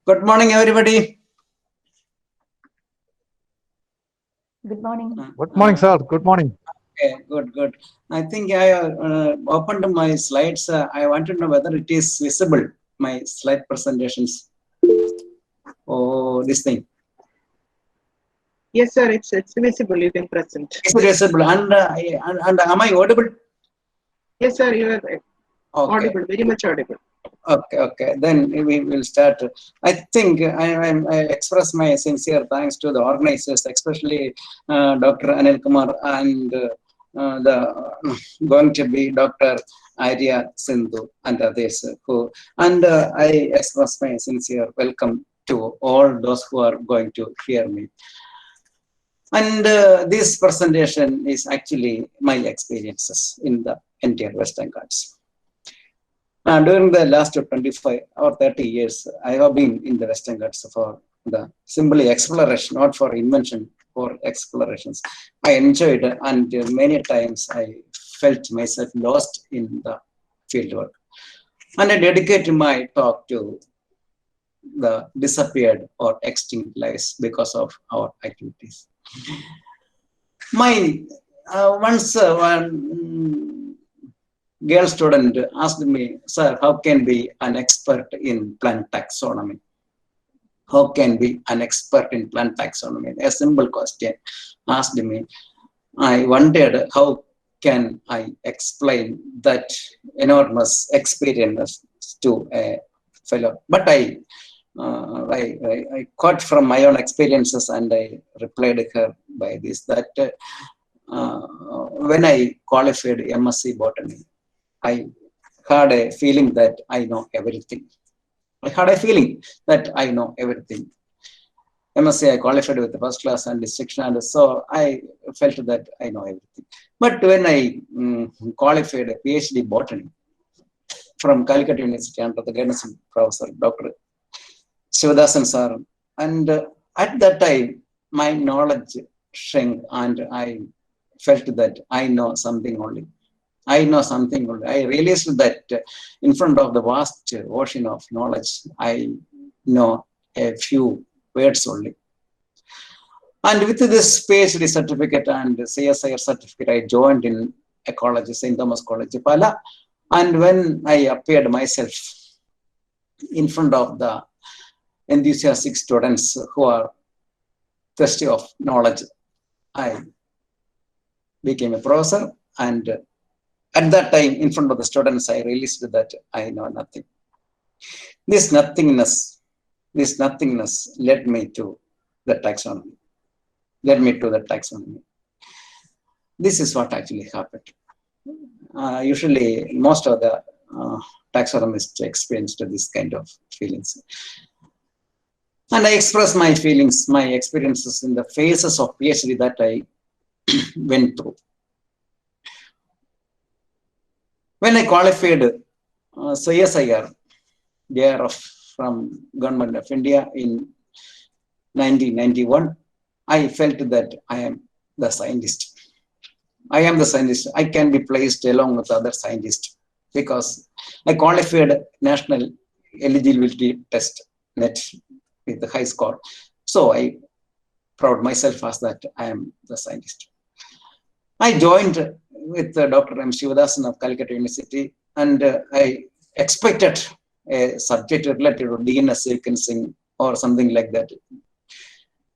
Good morning, everybody. Good morning. Good morning, sir. Good morning. Okay, good. I think I opened my slides. I want to know whether it is visible, my slide presentations. Oh, this thing. Yes, sir. It's visible. You can present. Is it visible? And am I audible? Yes, sir. You are Okay. audible. Very much audible. Okay. Then we will start. I think I express my sincere thanks to the organizers, especially Dr. Anil Kumar and the going to be Dr. Arya Sindhu and others I express my sincere welcome to all those who are going to hear me. And this presentation is actually my experiences in the entire Western Ghats. During the last 25 or 30 years, I have been in the Western Ghats for the simply exploration, not for invention, for explorations. I enjoyed it, and many times I felt myself lost in the fieldwork. And I dedicate my talk to the disappeared or extinct lives because of our activities. Once one girl student asked me, sir, how can be an expert in plant taxonomy? How can be an expert in plant taxonomy? A simple question asked me. I wondered how can I explain that enormous experience to a fellow. But I caught from my own experiences and I replied her by this, that when I qualified MSc Botany, I had a feeling that I know everything. MSc I qualified with the first class and distinction, and so I felt that I know everything. But when I qualified a PhD Botany from Calcutta University under the guidance of Professor Dr. Shivadasan sir, and at that time my knowledge shrank and I felt that I know something only. I realized that in front of the vast ocean of knowledge, I know a few words only. And with this PhD certificate and CSIR certificate, I joined in a college, St. Thomas College, Palai. And when I appeared myself in front of the enthusiastic students who are thirsty of knowledge, I became a professor, and at that time, in front of the students, I realized that I know nothing. This nothingness led me to the taxonomy. This is what actually happened. Usually, most of the taxonomists experienced this kind of feelings. And I express my feelings, my experiences in the phases of PhD that I went through. When I qualified SYSTEMA from Government of India in 1991, I felt that I am the scientist. I can be placed along with other scientists because I qualified National Eligibility Test NET with the high score. So I proud myself as that I am the scientist. I joined with Dr. M. Shivadasan of Calcutta University, and I expected a subject related to DNA sequencing or something like that.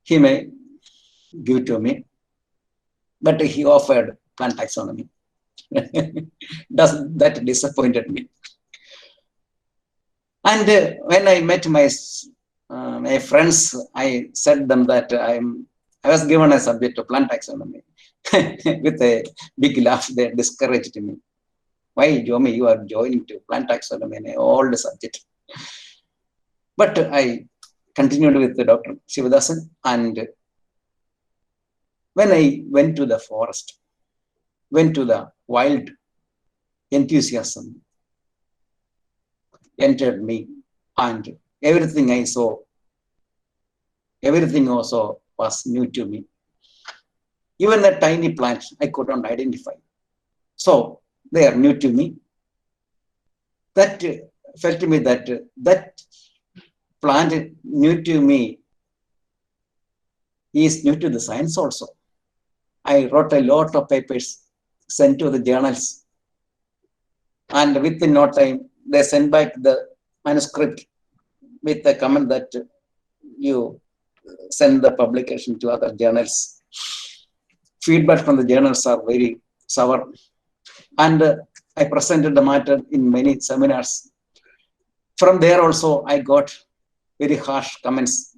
He may give to me, but he offered plant taxonomy. That disappointed me. And when I met my friends, I said them that I was given a subject of plant taxonomy. With a big laugh, they discouraged me. Why, Jomy, you are joining to plant taxonomy, an old subject? But I continued with Dr. Shivadasan, and when I went to the forest, went to the wild, enthusiasm entered me, and everything I saw, everything also was new to me. Even the tiny plants I could not identify. So they are new to me. That felt to me that plant new to me is new to the science also. I wrote a lot of papers, sent to the journals, and within no time, they sent back the manuscript with the comment that you send the publication to other journals. Feedback from the journals are very sour. And I presented the matter in many seminars. From there also, I got very harsh comments.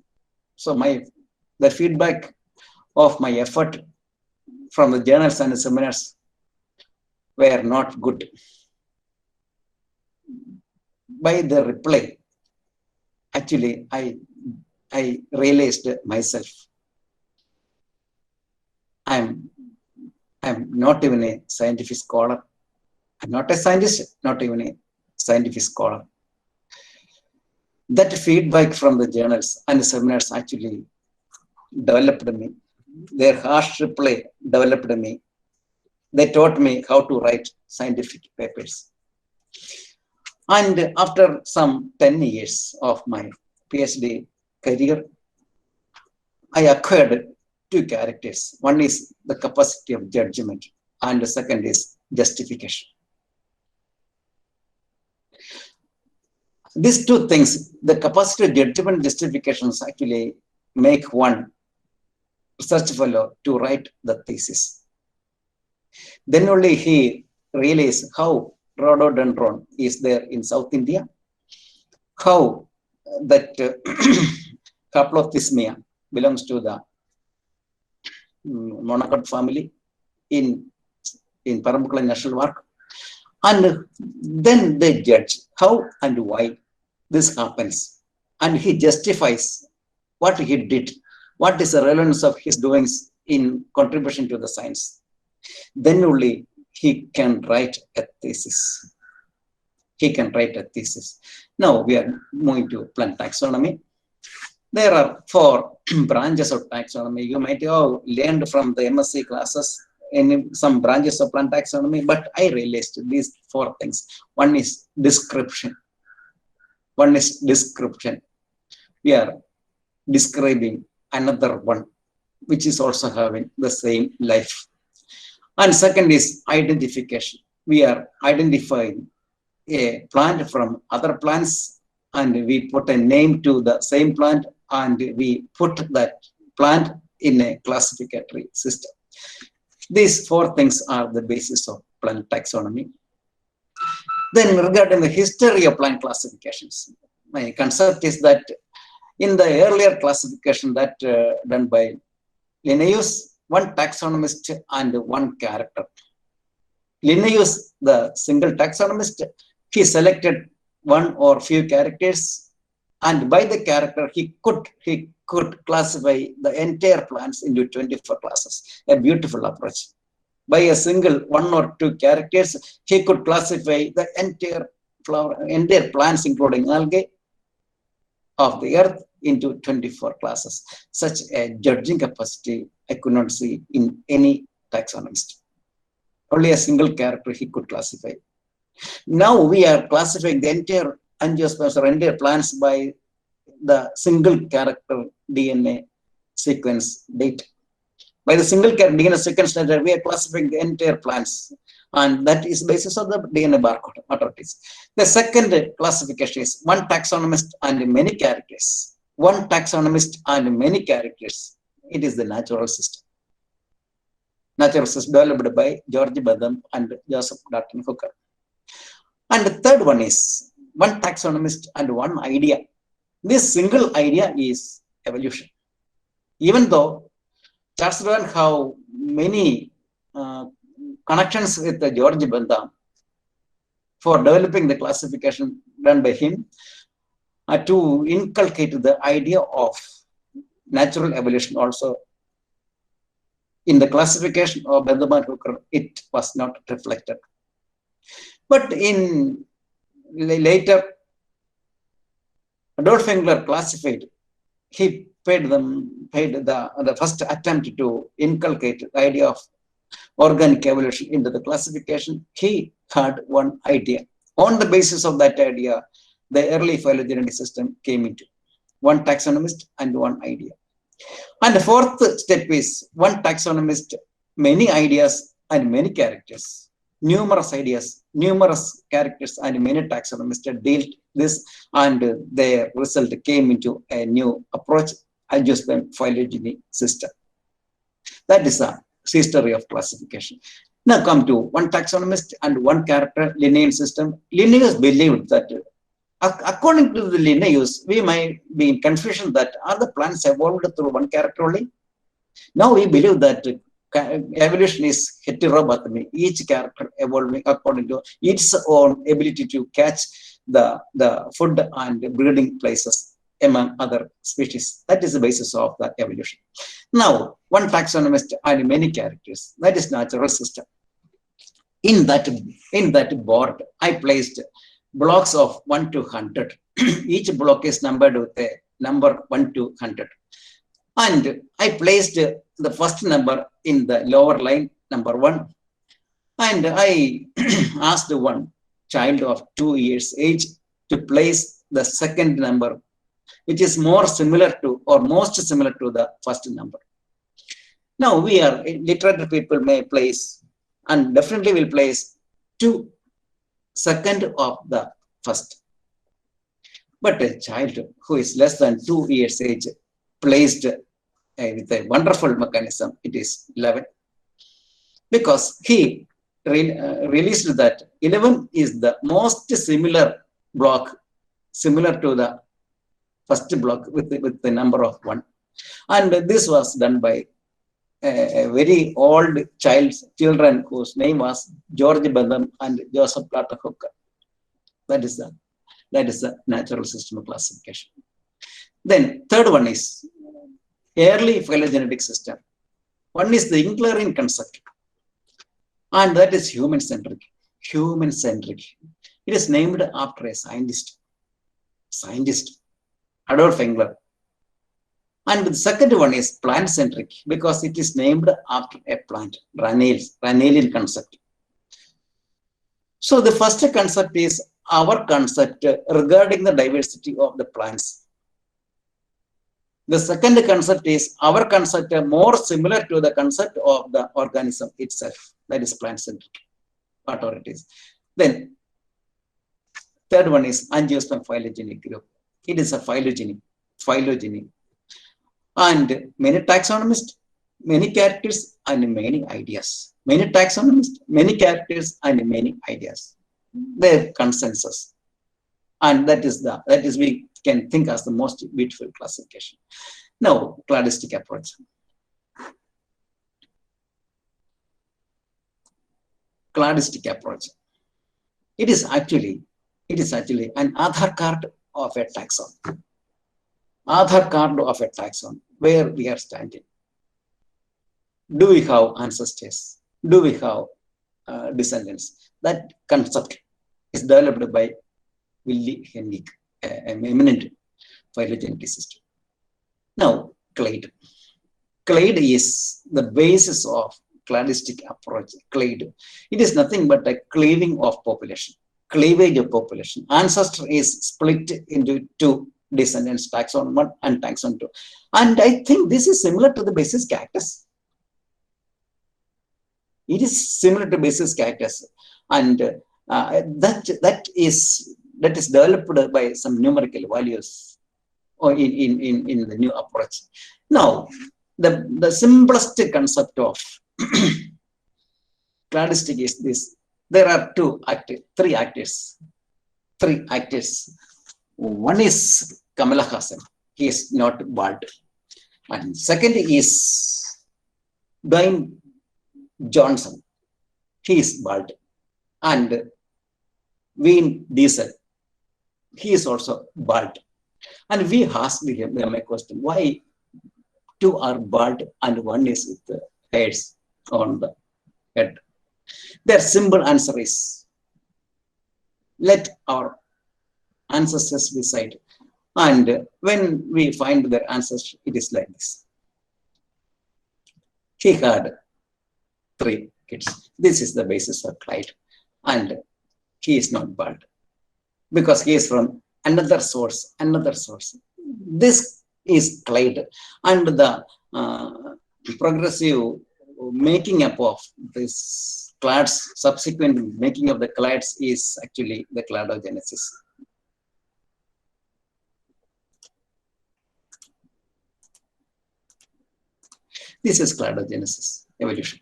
So the feedback of my effort from the journals and the seminars were not good. By the reply, actually, I realized myself, I'm not even a scientific scholar. I'm not a scientist, not even a scientific scholar. That feedback from the journals and the seminars actually developed me. Their harsh reply developed me. They taught me how to write scientific papers. And after some 10 years of my PhD career, I acquired two characters. One is the capacity of judgment, and the second is justification. These two things, the capacity of judgment and justifications, actually make one research fellow to write the thesis. Then only he realized how rhododendron is there in South India, how that Haplothismia belongs to the monocot family in Paramukala National Park. And then they judge how and why this happens. And he justifies what he did, what is the relevance of his doings in contribution to the science. Then only he can write a thesis. He can write a thesis. Now we are moving to plant taxonomy. There are 4 branches of taxonomy. You might have learned from the MSc classes in some branches of plant taxonomy, but I realized these 4 things. One is description. One is description. We are describing another one, which is also having the same life. And second is identification. We are identifying a plant from other plants, and we put a name to the same plant, and we put that plant in a classificatory system. These 4 things are the basis of plant taxonomy. Then regarding the history of plant classifications, my concept is that in the earlier classification that done by Linnaeus, 1 taxonomist and 1 character. Linnaeus, the single taxonomist, he selected 1 or few characters, and by the character he could classify the entire plants into 24 classes. A beautiful approach. By a single 1 or 2 characters, he could classify the entire plants, including algae of the earth, into 24 classes. Such a judging capacity I could not see in any taxonomist. Only a single character he could classify. Now we are classifying the entire angiosperms or entire plants by the single character DNA sequence date. By the single character DNA sequence data, we are classifying the entire plants, and that is basis of the DNA barcode authorities. The second classification is 1 taxonomist and many characters. 1 taxonomist and many characters. It is the natural system. Natural system developed by George Bentham and Joseph Darton Hooker. And the third one is 1 taxonomist and 1 idea. This single idea is evolution. Even though Charles Darwin have many connections with the George Bentham for developing the classification done by him, to inculcate the idea of natural evolution also in the classification of Bentham and Hooker, it was not reflected. But in later, Adolf Engler classified, he paid the first attempt to inculcate the idea of organic evolution into the classification. He had 1 idea. On the basis of that idea, the early phylogenetic system came into. one taxonomist, and one idea. And the fourth step is one taxonomist, many ideas and many characters. Numerous ideas, numerous characters, and many taxonomists dealt this, and their result came into a new approach, Angiosperm Phylogeny system. That is a history of classification. Now come to one taxonomist and one character Linnaean system. Linnaeus believed that, according to the Linnaeus, we might be in confusion that are the plants evolved through one character only? Now we believe that evolution is heterobotany, each character evolving according to its own ability to catch the food and breeding places among other species. That is the basis of the evolution. Now, one taxonomist and many characters, that is natural system. In that board, I placed blocks of 1 to 100. Each block is numbered with a number 1 to 100. And I placed the first number in the lower line, number 1. And I asked one child of 2 years age to place the second number, which is more similar to or most similar to the first number. Now we are literate people may place and definitely will place 2 second of the first. But a child who is less than 2 years age placed with a wonderful mechanism, it is 11. Because he released that 11 is the most similar block, similar to the first block with the number of 1. And this was done by a very old children whose name was George Bentham and Joseph Platter Hooker. That is the natural system of classification. Then third one is early phylogenetic system. One is the Inclarian concept, and that is human-centric. Human-centric. It is named after a scientist, Adolf Engler. And the second one is plant-centric because it is named after a plant, Rannellian concept. So the first concept is our concept regarding the diversity of the plants. The second concept is our concept more similar to the concept of the organism itself, that is plant-centric, whatever it is. Then third one is Angiosperm Phylogeny Group. It is a phylogeny. And many taxonomists, many characters, and many ideas. Many taxonomists, many characters, and many ideas. Their consensus. And that is we can think as the most beautiful classification. Now, cladistic approach. Cladistic approach. It is actually an Aadhaar card of a taxon. Aadhaar card of a taxon, where we are standing. Do we have ancestors? Do we have descendants? That concept is developed by Willy Hennig, an eminent phylogeneticist. Now, clade. Clade is the basis of cladistic approach. Clade. It is nothing but a cleaving of population, cleavage of population. Ancestor is split into 2 descendants, taxon 1 and taxon 2. And I think this is similar to the basis cactus. It is similar to basis cactus. And that is developed by some numerical values or in the new approach. Now, the simplest concept of cladistic is this. There are 3 actors. One is Kamala Hassan. He is not bald. And second is Dwayne Johnson. He is bald. And Vin Diesel. He is also bald. And we asked him a question, why 2 are bald and 1 is with the hairs on the head? Their simple answer is, let our ancestors decide. And when we find their answers, it is like this. He had 3 kids. This is the basis of Clyde. And he is not bald because he is from another source. This is clade, and the progressive making up of this clades, subsequent making of the clades is actually the cladogenesis. This is cladogenesis, evolution.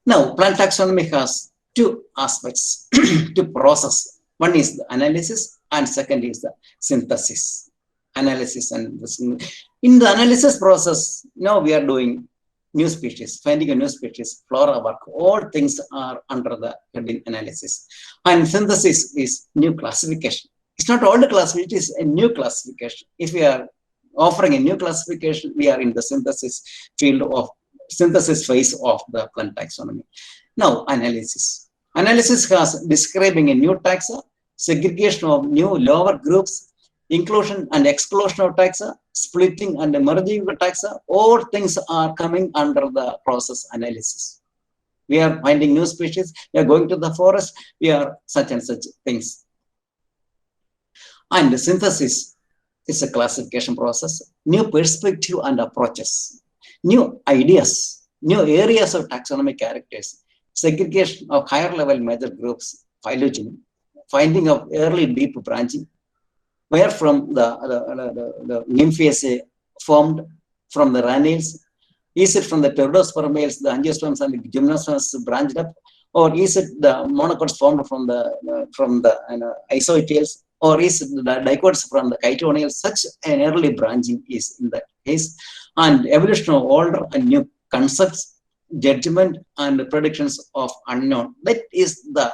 Now, plant taxonomy has two aspects to process. One is the analysis, and second is the synthesis. Analysis and in the analysis process, now we are doing new species, finding a new species, flora work, all things are under the heading analysis. And synthesis is new classification. It's not old classification, it is a new classification. If we are offering a new classification, we are in the synthesis field of synthesis phase of the plant taxonomy. Now, analysis. Analysis has describing a new taxa, segregation of new lower groups, inclusion and exclusion of taxa, splitting and merging of taxa, all things are coming under the process analysis. We are finding new species, we are going to the forest, we are such and such things. And the synthesis is a classification process, new perspective and approaches, new ideas, new areas of taxonomic characters, segregation of higher level major groups, phylogeny, finding of early deep branching, where from the nymphaceae formed from the ranials. Is it from the pteridospermales, the angiosperms and the gymnosperms branched up, or is it the monocots formed from the isoetials, or is it the dicots from the chitonials? Such an early branching is in that case, and evolution of older and new concepts, judgment and predictions of unknown. That is the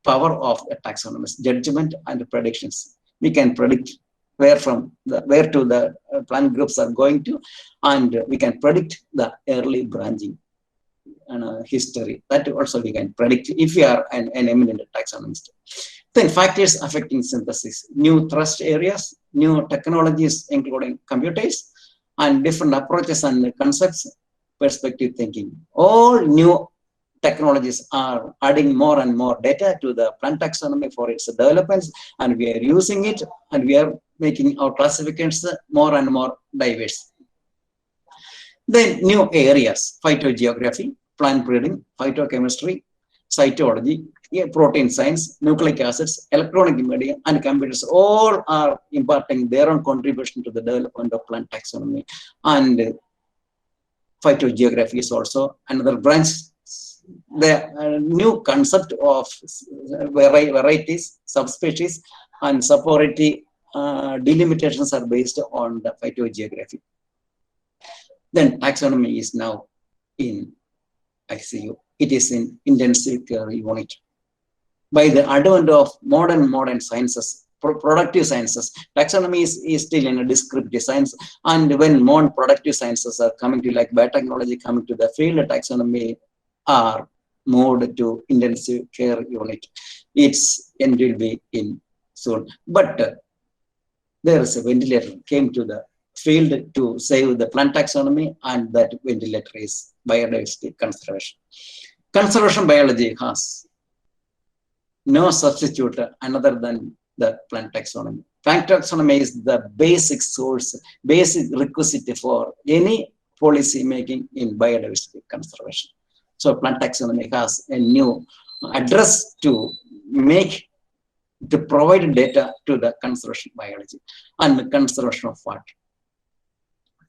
power of a taxonomist, judgment and predictions. We can predict where to the plant groups are going to, and we can predict the early branching history. That also we can predict if we are an eminent taxonomist. Then factors affecting synthesis, new thrust areas, new technologies including computers, and different approaches and concepts, perspective thinking. All new technologies are adding more and more data to the plant taxonomy for its developments, and we are using it, and we are making our classifications more and more diverse. Then new areas, phytogeography, plant breeding, phytochemistry, cytology, protein science, nucleic acids, electronic media, and computers, all are imparting their own contribution to the development of plant taxonomy. And phytogeography is also another branch. The new concept of varieties, subspecies, and superiority delimitations are based on the phytogeography. Then taxonomy is now in ICU. It is in intensive care unit. By the advent of modern sciences, productive sciences, taxonomy is still in a descriptive science. And when more productive sciences are coming to, like biotechnology coming to the field, taxonomy are moved to intensive care unit. Its end will be in soon. But there is a ventilator came to the field to save the plant taxonomy, and that ventilator is biodiversity conservation. Conservation biology has no substitute other than the plant taxonomy. Plant taxonomy is the basic source, basic requisite for any policy making in biodiversity conservation. So plant taxonomy has a new address to provide data to the conservation biology. And conservation of what?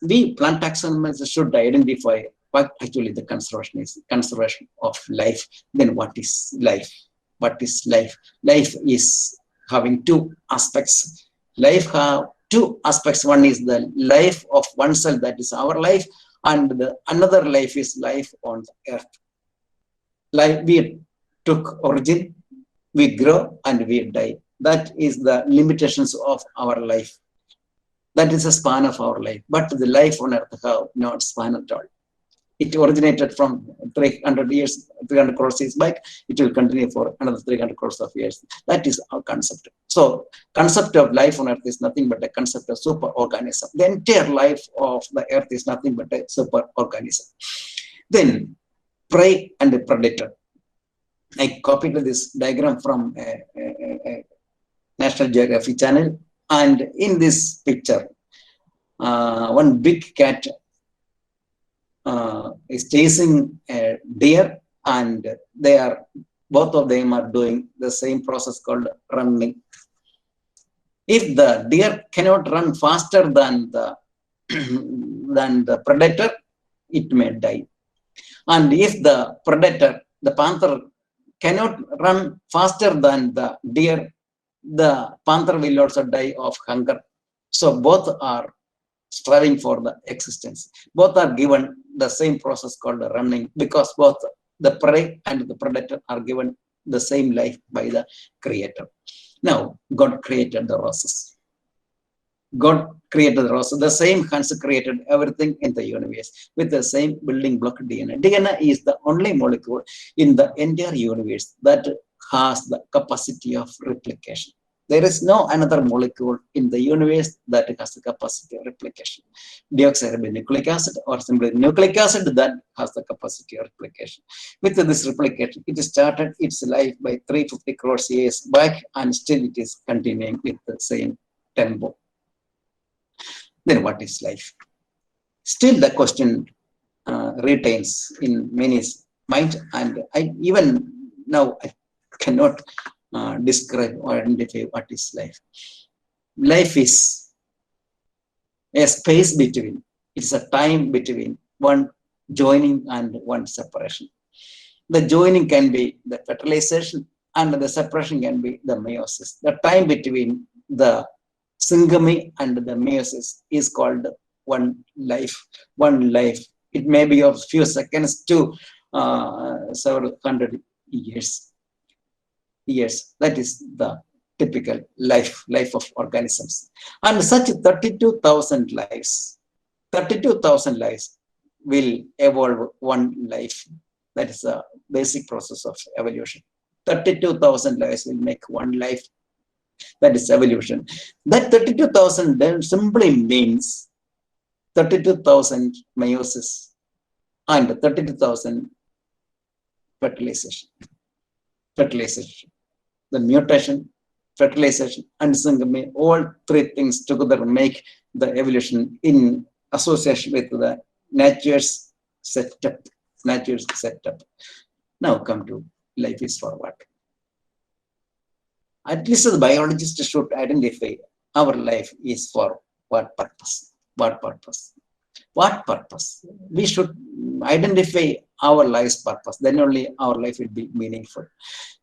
We plant taxonomists should identify what actually the conservation is. Conservation of life. Then what is life? What is life? Life is having two aspects. Life have two aspects. One is the life of oneself, that is our life, and another life is life on the earth. Life, we took origin, we grow, and we die. That is the limitations of our life. That is the span of our life. But the life on earth have not span at all. It originated from 300 years, 300 crores years back. It will continue for another 300 crores of years. That is our concept. So, concept of life on earth is nothing but a concept of superorganism. The entire life of the earth is nothing but a superorganism. Then, prey and the predator. I copied this diagram from a National Geographic channel, And in this picture, one big cat is chasing a deer, and both of them are doing the same process called running. If the deer cannot run faster than the predator, it may die. And if the predator, the panther, cannot run faster than the deer, the panther will also die of hunger. So both are striving for the existence. Both are given the same process called running, because both the prey and the predator are given the same life by the Creator. Now, God created the roses. God created the roses. The same hands created everything in the universe with the same building block DNA. DNA is the only molecule in the entire universe that has the capacity of replication. There is no another molecule in the universe that has the capacity of replication. Deoxyribonucleic acid, or simply nucleic acid, that has the capacity of replication. With this replication, it started its life by 350 crores years back, and still it is continuing with the same tempo. Then what is life? Still the question retains in many mind, and even now I cannot describe or identify what is life. Life is a space between, it's a time between one joining and one separation. The joining can be the fertilization, and the separation can be the meiosis. The time between the syngamy and the meiosis is called one life. One life. It may be of few seconds to several hundred years. That is the typical life of organisms. And such 32,000 lives, 32,000 lives will evolve one life. That is the basic process of evolution. 32,000 lives will make one life. That is evolution. That 32,000 then simply means 32,000 meiosis and 32,000 fertilization. The mutation, fertilization, and syngamy, all three things together make the evolution in association with the nature's setup. Now come to life is for what? At least the biologist should identify our life is for what purpose. What purpose? We should identify our life's purpose. Then only our life will be meaningful.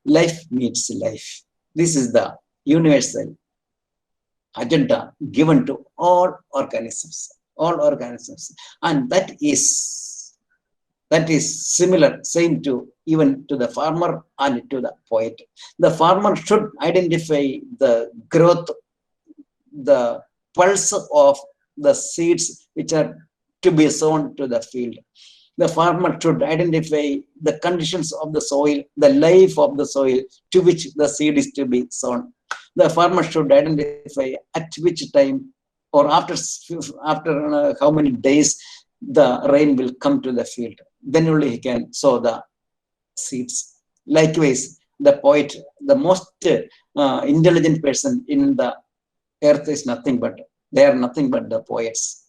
Life means life. This is the universal agenda given to all organisms. And that is similar, same to even to the farmer and to the poet. The farmer should identify the growth, the pulse of the seeds which are to be sown to the field. The farmer should identify the conditions of the soil, the life of the soil to which the seed is to be sown. The farmer should identify at which time or after how many days the rain will come to the field. Then only he can sow the seeds. Likewise, the poet, the most intelligent person in the earth is nothing but, they are nothing but the poets.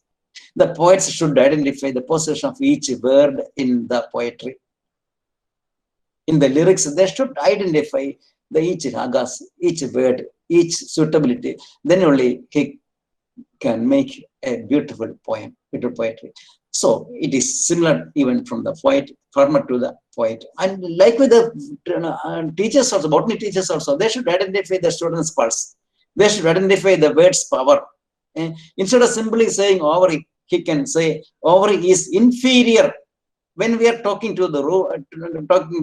The poets should identify the position of each word in the poetry. In the lyrics, they should identify the each ragas, each word, each suitability. Then only he can make a beautiful poem, beautiful poetry. So it is similar even from the farmer to the poet. And like with the teachers also, botany teachers also, they should identify the student's pulse. They should identify the word's power. Instead of simply saying ovary, he can say ovary is inferior. When we are talking to the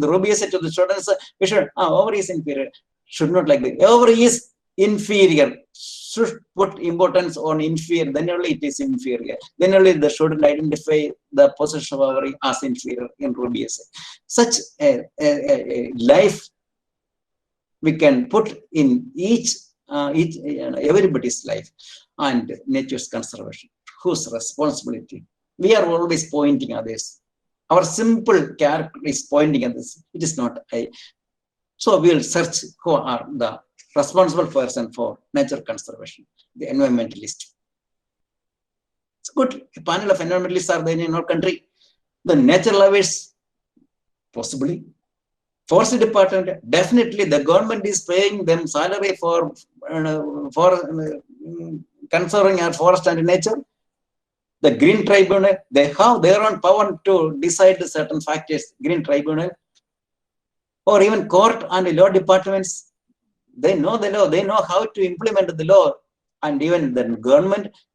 rubies to the students, we should, ovary is inferior. Should not like that. Ovary is inferior. Should put importance on inferior, then only it is inferior. Then only the student identify the position of ovary as inferior in rubies. Such a life we can put in each everybody's life. And nature's conservation, whose responsibility? We are always pointing others. Our simple character is pointing at this. It is not I. So we will search who are the responsible person for nature conservation. the environmentalists. It's good. A panel of environmentalists are there in our country. The nature lovers, possibly. Forest department, definitely the government is paying them salary for conserving our forest and nature. The Green Tribunal, they have their own power to decide certain factors. Green Tribunal, or even court and law departments, they know the law, they know how to implement the law. And even the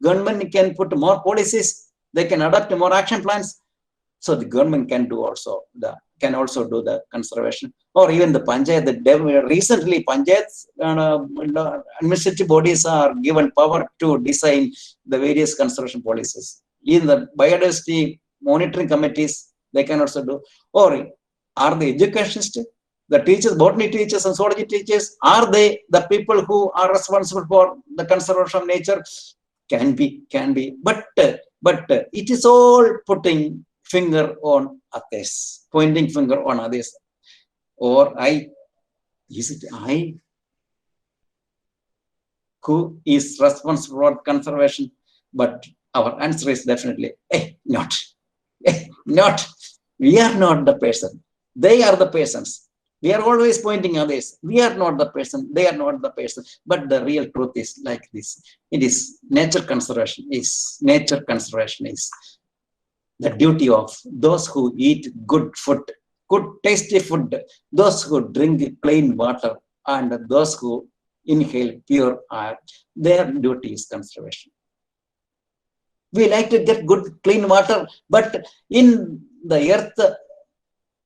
government can put more policies, they can adopt more action plans. So the government can do also do the conservation, or even the panchayat. Recently, panchayats administrative bodies are given power to design the various conservation policies. In the biodiversity monitoring committees, they can also do. Or are the educationists, the teachers, botany teachers and zoology teachers, are they the people who are responsible for the conservation of nature? Can be. But it is all putting finger on others, pointing finger on others. Or is it I who is responsible for conservation? But our answer is definitely not. Not. We are not the person. They are the persons. We are always pointing others. We are not the person. They are not the person. But the real truth is like this. It is nature conservation is the duty of those who eat good food, good tasty food, those who drink plain water, and those who inhale pure air. Their duty is conservation. We like to get good clean water, but in the earth,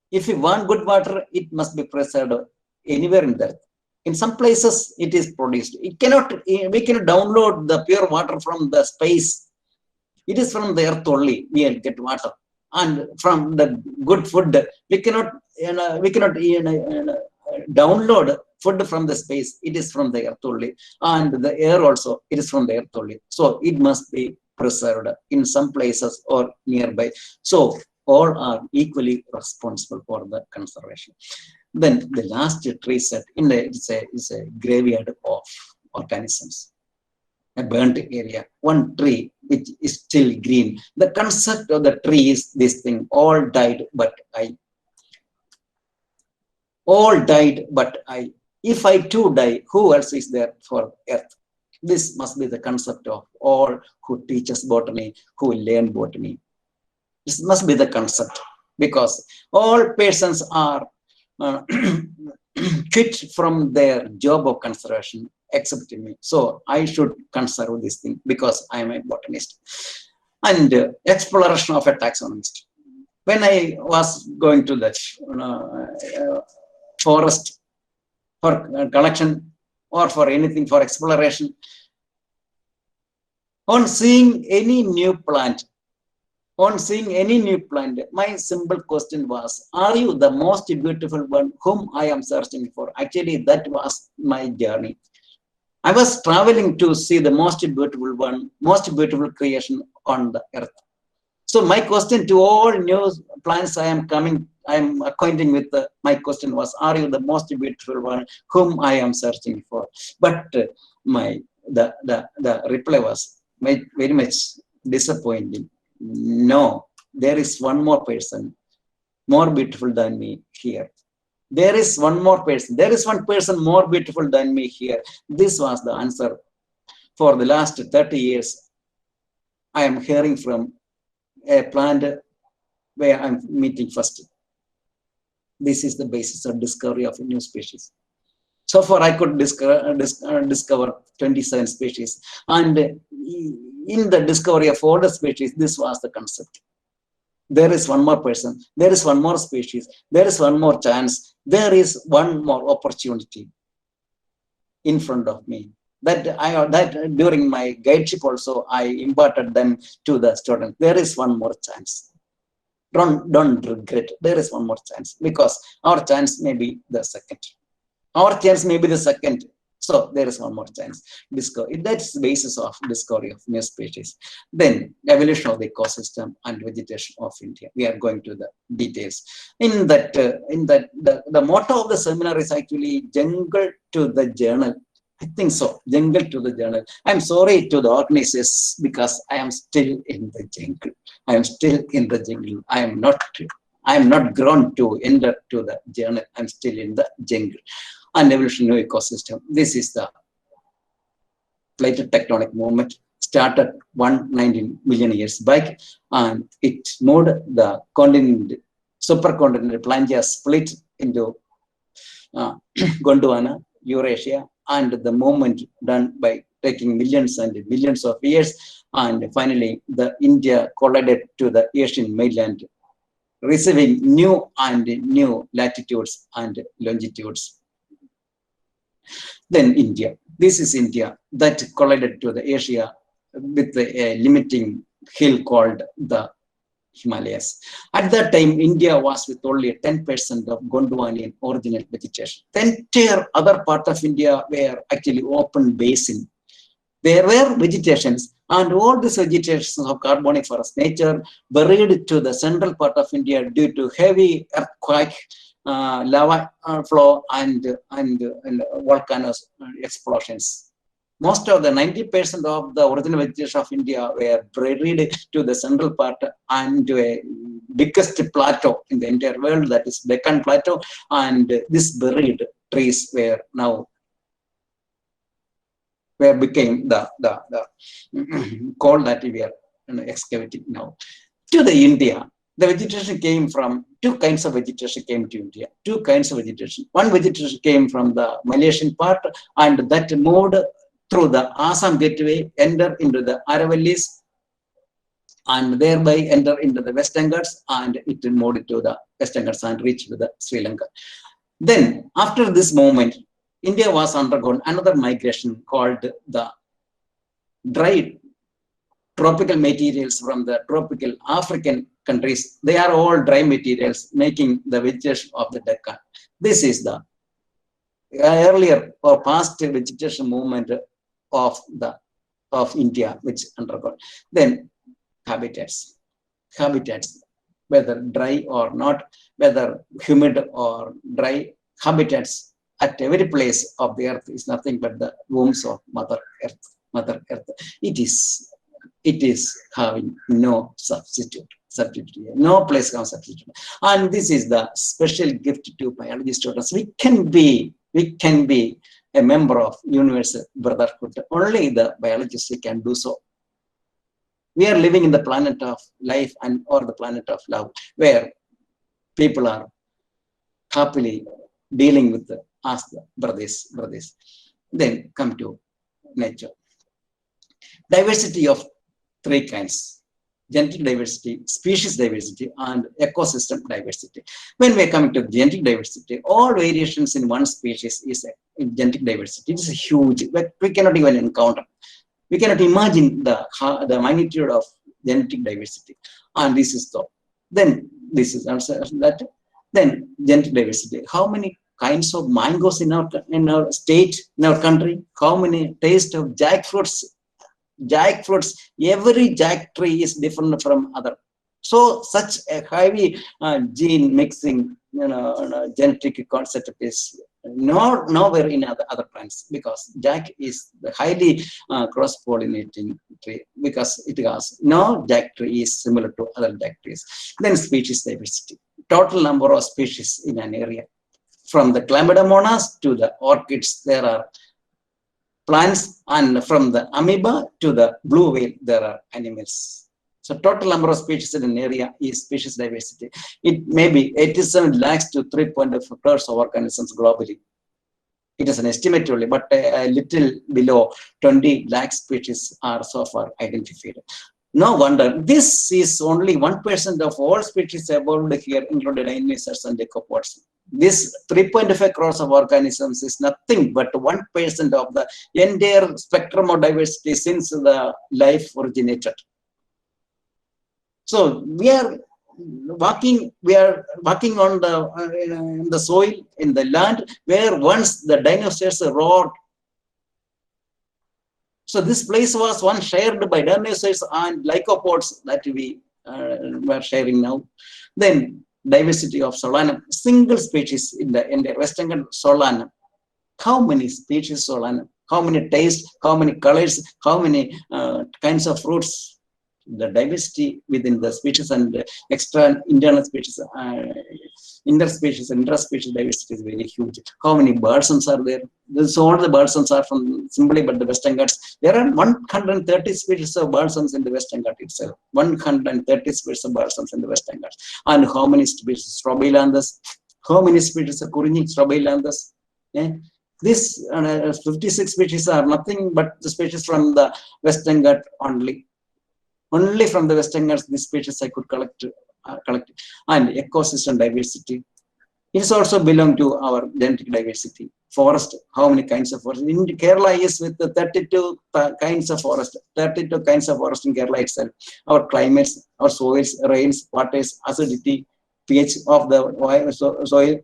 if you want good water, it must be preserved anywhere in the earth. In some places, it is produced. We cannot download the pure water from the space. It is from the earth only we will get water, and from the good food we cannot download food from the space. It is from the earth only, and the air also, it is from the earth only. So it must be preserved in some places or nearby. So all are equally responsible for the conservation. Then the last tree set is a graveyard of organisms. A burnt area, one tree which is still green. The concept of the tree is this thing: all died but I. All died but I. If I too die, who else is there for earth? This must be the concept of all who teach us botany, who learn botany. This must be the concept, because all persons are quit from their job of conservation except me. So I should conserve this thing because I am a botanist. And exploration of a taxonomist. When I was going to the forest for collection or for anything, for exploration, on seeing any new plant, my simple question was, are you the most beautiful one whom I am searching for? Actually, that was my journey. I was traveling to see the most beautiful one, most beautiful creation on the earth. So my question to all new plants I am acquainting with, my question was, are you the most beautiful one whom I am searching for? But the reply was very much disappointing. No, there is one more person more beautiful than me here. There is one more person. There is one person more beautiful than me here. This was the answer. For the last 30 years, I am hearing from a plant where I'm meeting first. This is the basis of discovery of a new species. So far, I could discover 27 species. And in the discovery of all the species, this was the concept. There is one more person. There is one more species. There is one more chance. There is one more opportunity in front of me. That during my guideship also, I imparted them to the students. There is one more chance. Don't regret. There is one more chance, because our chance may be the second. Our chance may be the second. So there is one more chance. Discovery. That's the basis of discovery of new species. Then evolution of the ecosystem and vegetation of India. We are going to the details. In that, the motto of the seminar is actually jungle to the journal. I think so. Jungle to the journal. I'm sorry to the organizers because I am still in the jungle. I am still in the jungle. I am not grown to enter to the journal. I'm still in the jungle. And evolutionary ecosystem. This is the plate tectonic movement. Started 119 million years back, and it moved the continent, supercontinental Pangaea split into Gondwana, Eurasia, and the movement done by taking millions and millions of years, and finally the India collided to the Asian mainland, receiving new and new latitudes and longitudes. Then India. This is India that collided to the Asia with a limiting hill called the Himalayas. At that time, India was with only 10% of Gondwanian original vegetation. The entire other part of India were actually open basin. There were vegetations, and all these vegetations of carboniferous nature buried to the central part of India due to heavy earthquake, lava flow, and volcanoes explosions. Most of the 90% of the original vegetation of India were buried to the central part and to a biggest plateau in the entire world, that is Deccan Plateau, and these buried trees were now became the coal that we are excavating now. To the India, the vegetation came from two kinds of vegetation came to India. Two kinds of vegetation. One vegetation came from the Malaysian part, and that moved through the Assam gateway, enter into the Aravallis, and thereby enter into the Western Ghats, and it moved to the Western Ghats and reached the Sri Lanka. Then, after this movement, India was undergone another migration called the dry tropical materials from the tropical African countries. They are all dry materials making the vegetation of the Deccan. This is the earlier or past vegetation movement of India, which undergone. Then habitats, whether dry or not, whether humid or dry, habitats at every place of the earth is nothing but the wombs of Mother Earth. It is having no substitute, no place of substitute. And this is the special gift to biology students. We can be a member of universal brotherhood. Only the biologists can do so. We are living in the planet of life or the planet of love, where people are happily dealing with us, the brothers. Then come to nature. Diversity of three kinds: genetic diversity, species diversity, and ecosystem diversity. When we are coming to genetic diversity, all variations in one species is genetic diversity. It is huge, but we cannot even encounter. We cannot imagine the magnitude of genetic diversity. And this is so. Then this is also that. Then genetic diversity. How many kinds of mangoes in our state, in our country? How many taste of jackfruits? Every jack tree is different from other. So such a heavy gene mixing, genetic concept is nowhere in other plants, because jack is the highly cross-pollinating tree, because it has no jack tree is similar to other jack trees. Then species diversity. Total number of species in an area. From the Chlamydomonas to the orchids, there are plants, and from the amoeba to the blue whale, there are animals. So total number of species in an area is species diversity. It may be 87 lakhs to 3.5 crores of organisms globally. It is an estimate only, but a little below 20 lakh species are so far identified. No wonder, this is only 1% of all species evolved here, including dinosaurs and decapods. This 3.5 crores of organisms is nothing but 1% of the entire spectrum of diversity since the life originated. So we are walking on the soil, in the land where once the dinosaurs roared. So this place was once shared by dinosaurs and lycopods that we were sharing now. Then diversity of solanum, single species in the entire Western Ghats, solanum. how many species and how many tastes, how many colors, how many kinds of fruits. The diversity within the species and extra internal species, interspecies and intraspecies diversity is very huge. How many birdsons are there? So all the birdsons are from simply but the Western Ghats. There are 130 species of birdsons in the Western Ghats itself. 130 species of birdsons in the Western Ghats. And how many species? Strobilanthus. How many species of Kurini? Strobilanthus. Yeah. This 56 species are nothing but the species from the Western Ghats only. Only from the Western Ghats, these species I could collect. And ecosystem diversity. It is also belong to our genetic diversity. Forest, how many kinds of forest? In Kerala is with the 32 kinds of forest. 32 kinds of forest in Kerala itself. Our climates, our soils, rains, waters, acidity, pH of the soil,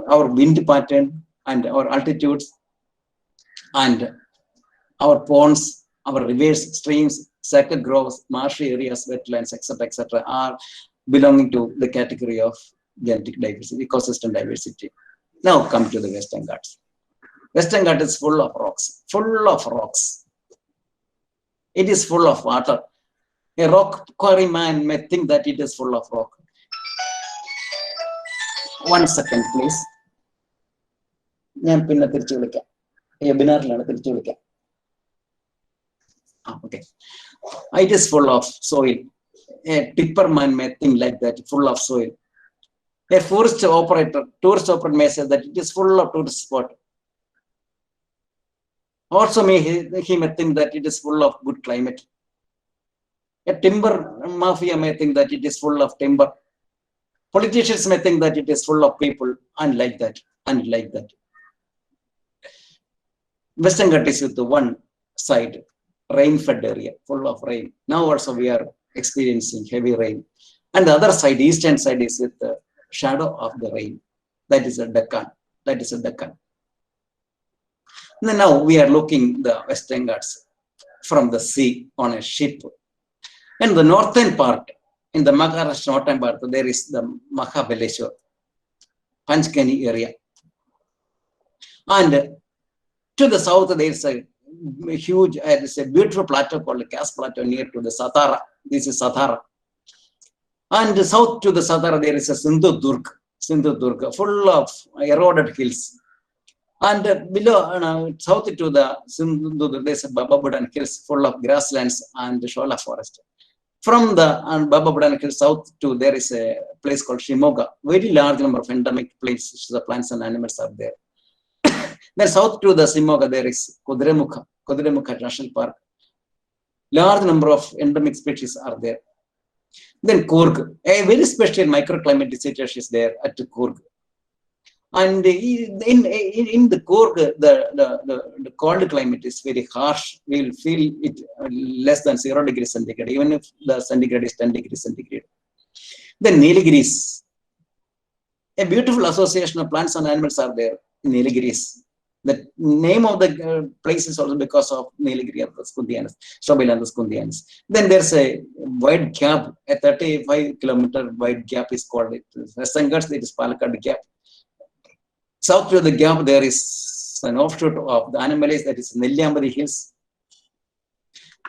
our wind pattern, and our altitudes, and our ponds, our rivers, streams, sacred groves, marshy areas, wetlands, etc., are belonging to the category of genetic diversity, ecosystem diversity. Now come to the Western Ghats. Western Ghats is full of rocks, It is full of water. A rock quarry man may think that it is full of rock. 1 second, please. Okay. It is full of soil. A tipper man may think like that, full of soil. A tourist operator may say that it is full of tourist spot. Also, he may think that it is full of good climate. A timber mafia may think that it is full of timber. Politicians may think that it is full of people, and like that. Western Ghats is with the one side, rain-fed area, full of rain. Now also we are experiencing heavy rain. And the other side, eastern side, is with the shadow of the rain. That is a Deccan. Now we are looking the Western Ghats from the sea on a ship. And the northern part, in the Maharashtra northern part, there is the Mahabaleshwar, Panchgani area. And to the south, there is a huge, it's a beautiful plateau called the Cass Plateau near to the Satara. This is Satara. And south to the Satara, there is a Sindhudurg, full of eroded hills. And below, south to the Sindhudurg, there is a Bababudan hills full of grasslands and Shola forest. From the Bababudan hills south to, there is a place called Shimoga. Very large number of endemic places, the plants and animals are there. Then south to the Shimoga, there is Kottayam National Park. Large number of endemic species are there. Then Coorg, a very special microclimate situation is there at Coorg. And in the Coorg, the cold climate is very harsh. We will feel it less than 0 degrees centigrade, even if the centigrade is 10 degrees centigrade. Then Nilgiris, a beautiful association of plants and animals are there in Nilgiris. The name of the place is also because of Nilgiri of the Skundianus, Strobilanthus Skundianus. Then there's a wide gap, a 35-kilometer wide gap is called it. Western Ghats, there is Palakkad Gap. South to the gap, there is an offshoot of the Annamalai, that is Nelliambari Hills.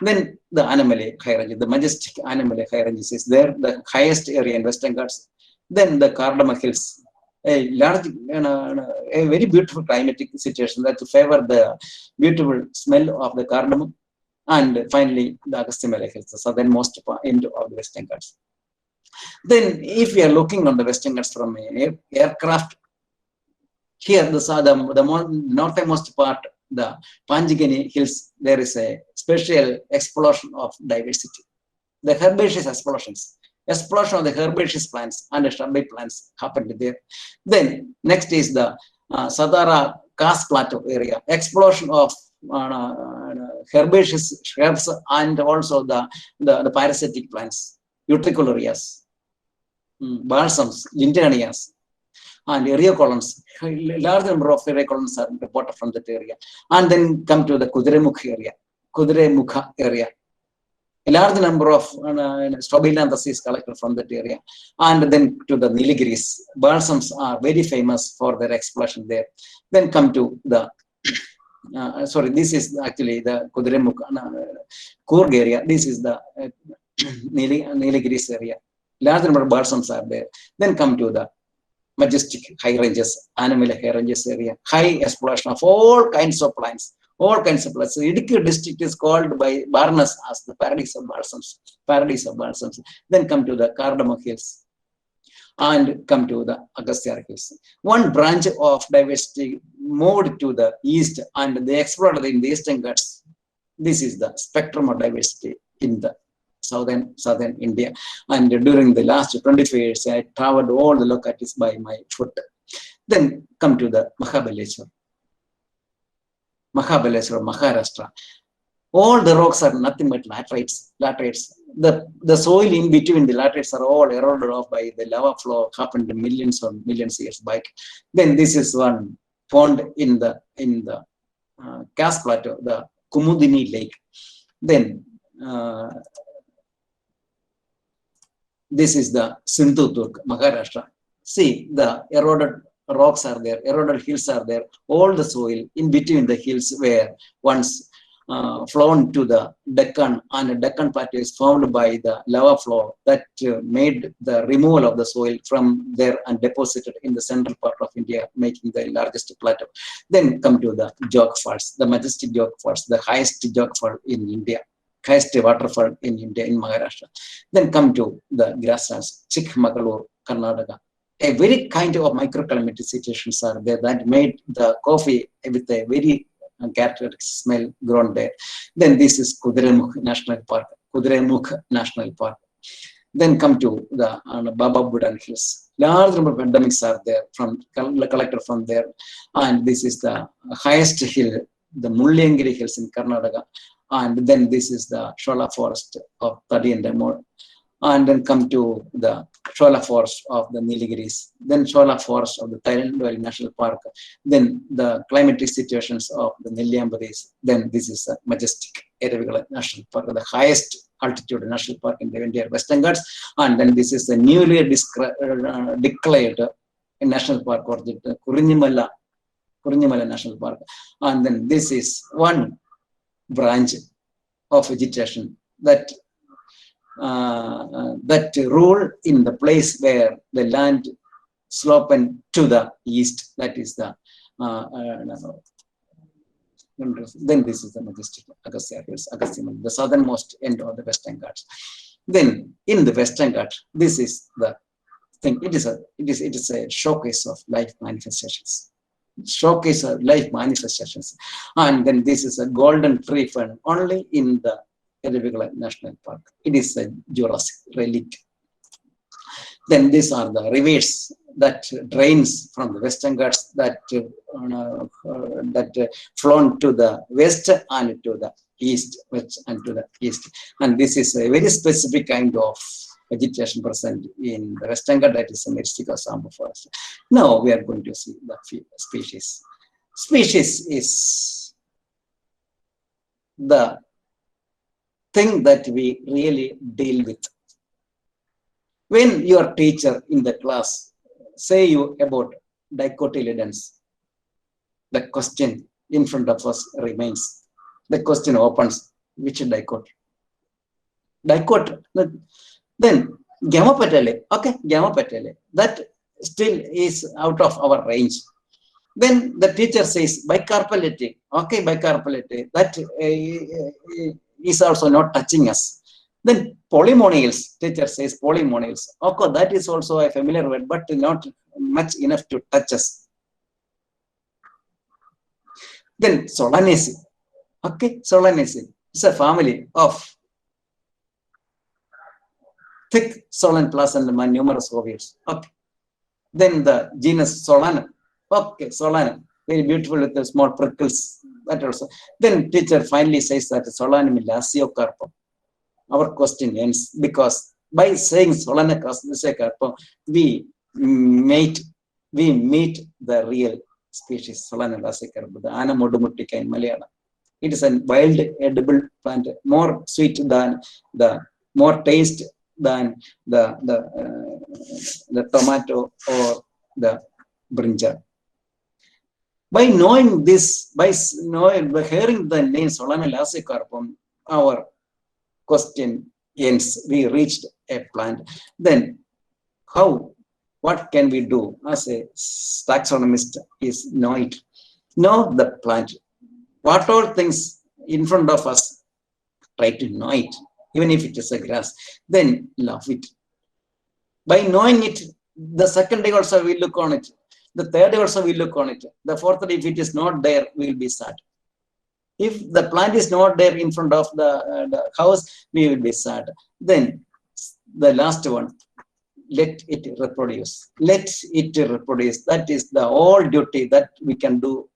Then the Annamalai high range, the majestic Annamalai high ranges is there, the highest area in Western Ghats. Then the Cardamom Hills, a large, a very beautiful climatic situation that to favor the beautiful smell of the cardamom. And finally, the Agastya Hills, the southernmost end of the Western Ghats. Then, if we are looking on the Western Ghats from an aircraft, here, the northernmost part, the Panchgani Hills, there is a special explosion of diversity. The herbaceous explosion of the herbaceous plants and the shrubby plants happened there. Then, next is the Satara Cass Plateau area, explosion of herbaceous shrubs and also the parasitic plants, utricularias, balsams, gintanias, and area columns. Large number of area columns are reported from that area. And then come to the Kudremukha area. A large number of Strobilanthes is collected from that area. And then to the Nilgiris. Balsams are very famous for their exploration there. Then come to the, sorry, this is actually the Kudremukh, Coorg area. This is the Nilgiris area. Large number of balsams are there. Then come to the majestic high ranges, animal high ranges area, high exploration of all kinds of plants, all kinds of plants. So Idukki district is called by Barnes as the paradise of balsams, paradise of balsams. Then come to the Cardamom Hills and come to the Agastya Hills. One branch of diversity moved to the east and they explored in the eastern Ghats. This is the spectrum of diversity in the southern India. And during the last 25 years, I traveled all the localities by my foot. Then come to the Mahabhaleshwar, Maharashtra. All the rocks are nothing but laterites. The soil in between the laterites are all eroded off by the lava flow happened millions years back. Then this is one pond in the Cass Plateau, the Kumudini Lake. Then this is the Sindhudurg, Maharashtra. See, the eroded rocks are there, eroded hills are there. All the soil in between the hills were once flown to the Deccan, and the Deccan Plateau is formed by the lava flow that made the removal of the soil from there and deposited in the central part of India, making the largest plateau. Then come to the Jog Falls, the majestic Jog Falls, the highest Jog Fall in India. Highest waterfall in India, in Maharashtra. Then come to the grasslands, Chikmagalur, Karnataka. A very kind of microclimatic situations are there that made the coffee with a very characteristic smell grown there. Then this is Kudremukh National Park, Kudremukh National Park. Then come to the Baba Budan Hills. Large number of endemics are there collected from there. And this is the highest hill, the Mullyanagiri Hills in Karnataka. And then this is the Shola Forest of Tadi and Damor. And then come to the Shola Forest of the Nilgiris. Then Shola Forest of the Thailand Valley National Park. Then the climatic situations of the Nilliambaris. Then this is a majestic Erevigala National Park, the highest altitude national park in the entire Western Ghats. And then this is the newly declared national park, or the Kurinnimala National Park. And then this is one branch of vegetation that rule in the place where the land sloping to the east. That is the then this is the majestic Agastya Hills, the southernmost end of the Western Ghats. Then in the Western Ghats, this is the thing. It is a showcase of life manifestations. Showcase of life manifestations. And then this is a golden tree fern only in the Erevigala National Park. It is a Jurassic relic. Then these are the rivers that drains from the Western Ghats that flown to the west and to the east, And this is a very specific kind of vegetation present in the Western Ghats, that is a Mexico Sambo forest. Now we are going to see the species. Species is the thing that we really deal with. When your teacher in the class say you about dicotyledons, the question in front of us remains. The question opens, which dicot? Dicot. Then Gamopetale, okay, Gamopetale, that still is out of our range. Then the teacher says bicarpellate, okay, bicarpellate, that is also not touching us. Then polymonials, teacher says polymonials, okay, that is also a familiar word, but not much enough to touch us. Then Solanaceae, okay, Solanaceae is a family of thick solan plasma and numerous ovaries. Okay. Then the genus Solana. Okay, Solana, very beautiful with the small prickles. That also. Then teacher finally says that Solanum lasiocarpum. Our question ends because by saying Solana lasiocarpum, we meet the real species Solana lasiocarpum, the Anamodumutica in Malayalam. It is a wild edible plant, more sweet than more taste than the tomato or the brinjal. By knowing this, by hearing the name Solanum, our question ends. We reached a plant. Then what can we do as a taxonomist is know it. Know the plant. What all things in front of us, try to know it, even if it is a grass, then love it. By knowing it, the second day also we look on it. The third day also we look on it. The fourth day, if it is not there, we will be sad. If the plant is not there in front of the house, we will be sad. Then the last one, let it reproduce. Let it reproduce. That is the whole duty that we can do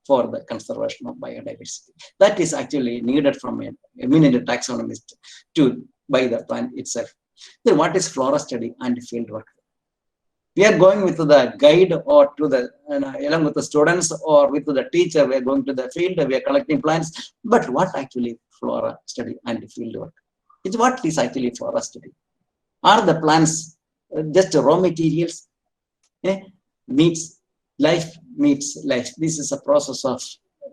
for the conservation of biodiversity. That is actually needed from a eminent taxonomist by the plant itself. Then what is flora study and field work? We are going with the guide or to the along with the students or with the teacher. We are going to the field. We are collecting plants. But what actually flora study and field work? It's what is actually flora study. Are the plants just raw materials? Life meets life. This is a process of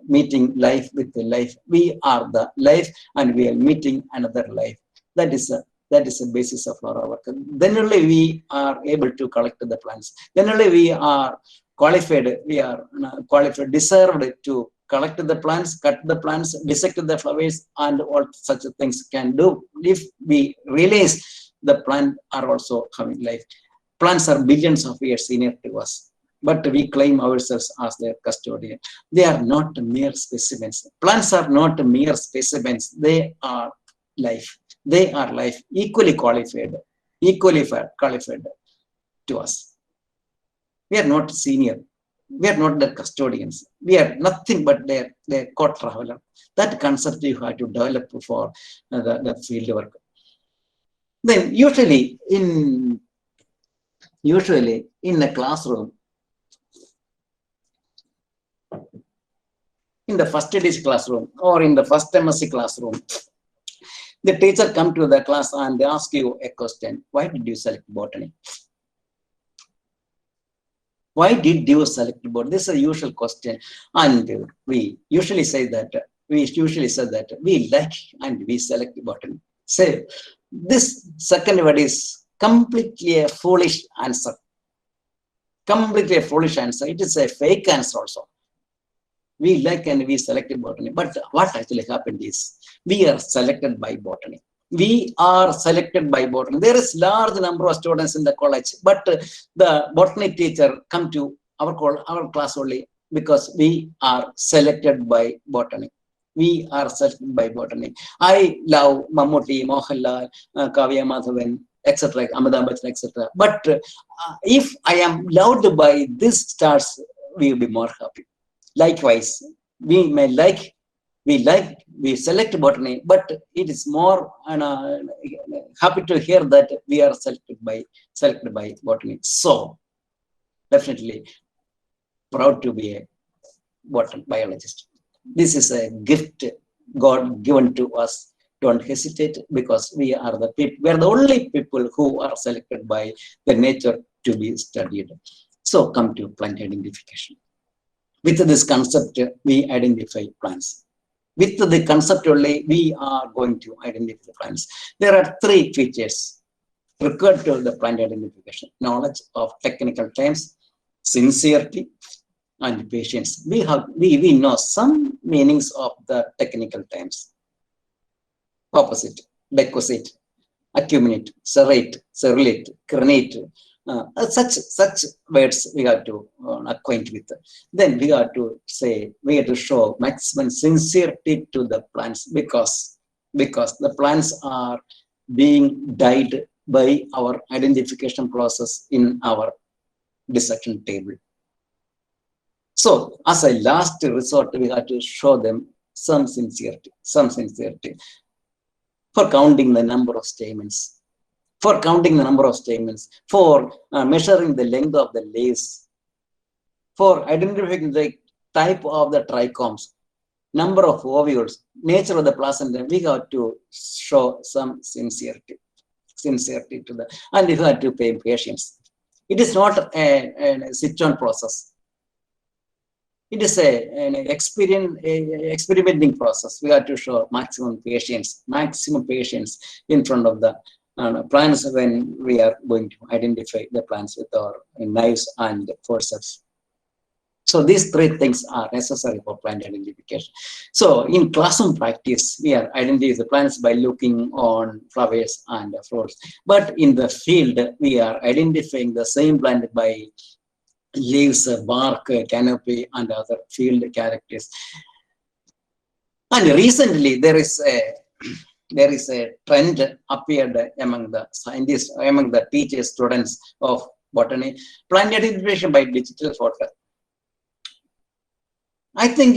meeting life with the life. We are the life, and we are meeting another life. That is a basis of our work. Then only we are able to collect the plants. Then only we are qualified. We are qualified, deserved to collect the plants, cut the plants, dissect the flowers, and all such things can do if we realize the plants are also having life. Plants are billions of years senior to us, but we claim ourselves as their custodian. They are not mere specimens. Plants are not mere specimens. They are life. They are life, equally qualified to us. We are not senior. We are not the custodians. We are nothing but their co-traveler. That concept you have to develop for the field work. Then usually in the classroom, in the first edition classroom or in the first MSc classroom, the teacher come to the class and they ask you a question. Why did you select botany? Why did you select botany? This is a usual question. And we usually say that we like and we select botany. So this second word is completely a foolish answer. Completely a foolish answer. It is a fake answer also. We like and we selected botany. But what actually happened is we are selected by botany. We are selected by botany. There is large number of students in the college, but the botany teacher come to our class only because we are selected by botany. We are selected by botany. I love Mammootty, Mohanlal, Kavya Madhavan, etc., Amitabh Bachchan, etc. But if I am loved by these stars, we will be more happy. Likewise, we select botany, but it is more happy to hear that we are selected by botany. So definitely proud to be a biologist. This is a gift God given to us. Don't hesitate, because we are the people. We are the only people who are selected by the nature to be studied. So come to plant identification. With this concept, we identify plants. With the concept only, we are going to identify the plants. There are three features required to the plant identification: knowledge of technical terms, sincerity, and patience. We know some meanings of the technical terms: opposite, becosite, acuminate, serrate, cerulate, crenate. Such words we have to acquaint with. Then we have to show maximum sincerity to the plants, because the plants are being dyed by our identification process in our dissection table. So as a last resort, we have to show them some sincerity for counting the number of stamens. For measuring the length of the leaves, for identifying the type of the trichomes, number of ovules, nature of the placenta, we have to show some sincerity to the, and we have to pay patience. It is not a switch-on process. It is an experimenting process. We have to show maximum patience in front of the plants when we are going to identify the plants with our knives and forceps. So these three things are necessary for plant identification. So in classroom practice, we are identifying the plants by looking on flowers and fruits. But in the field, we are identifying the same plant by leaves, bark, canopy, and other field characters. And recently, there is a trend appeared among the scientists, among the teachers, students of botany, plant identification by digital photo. I think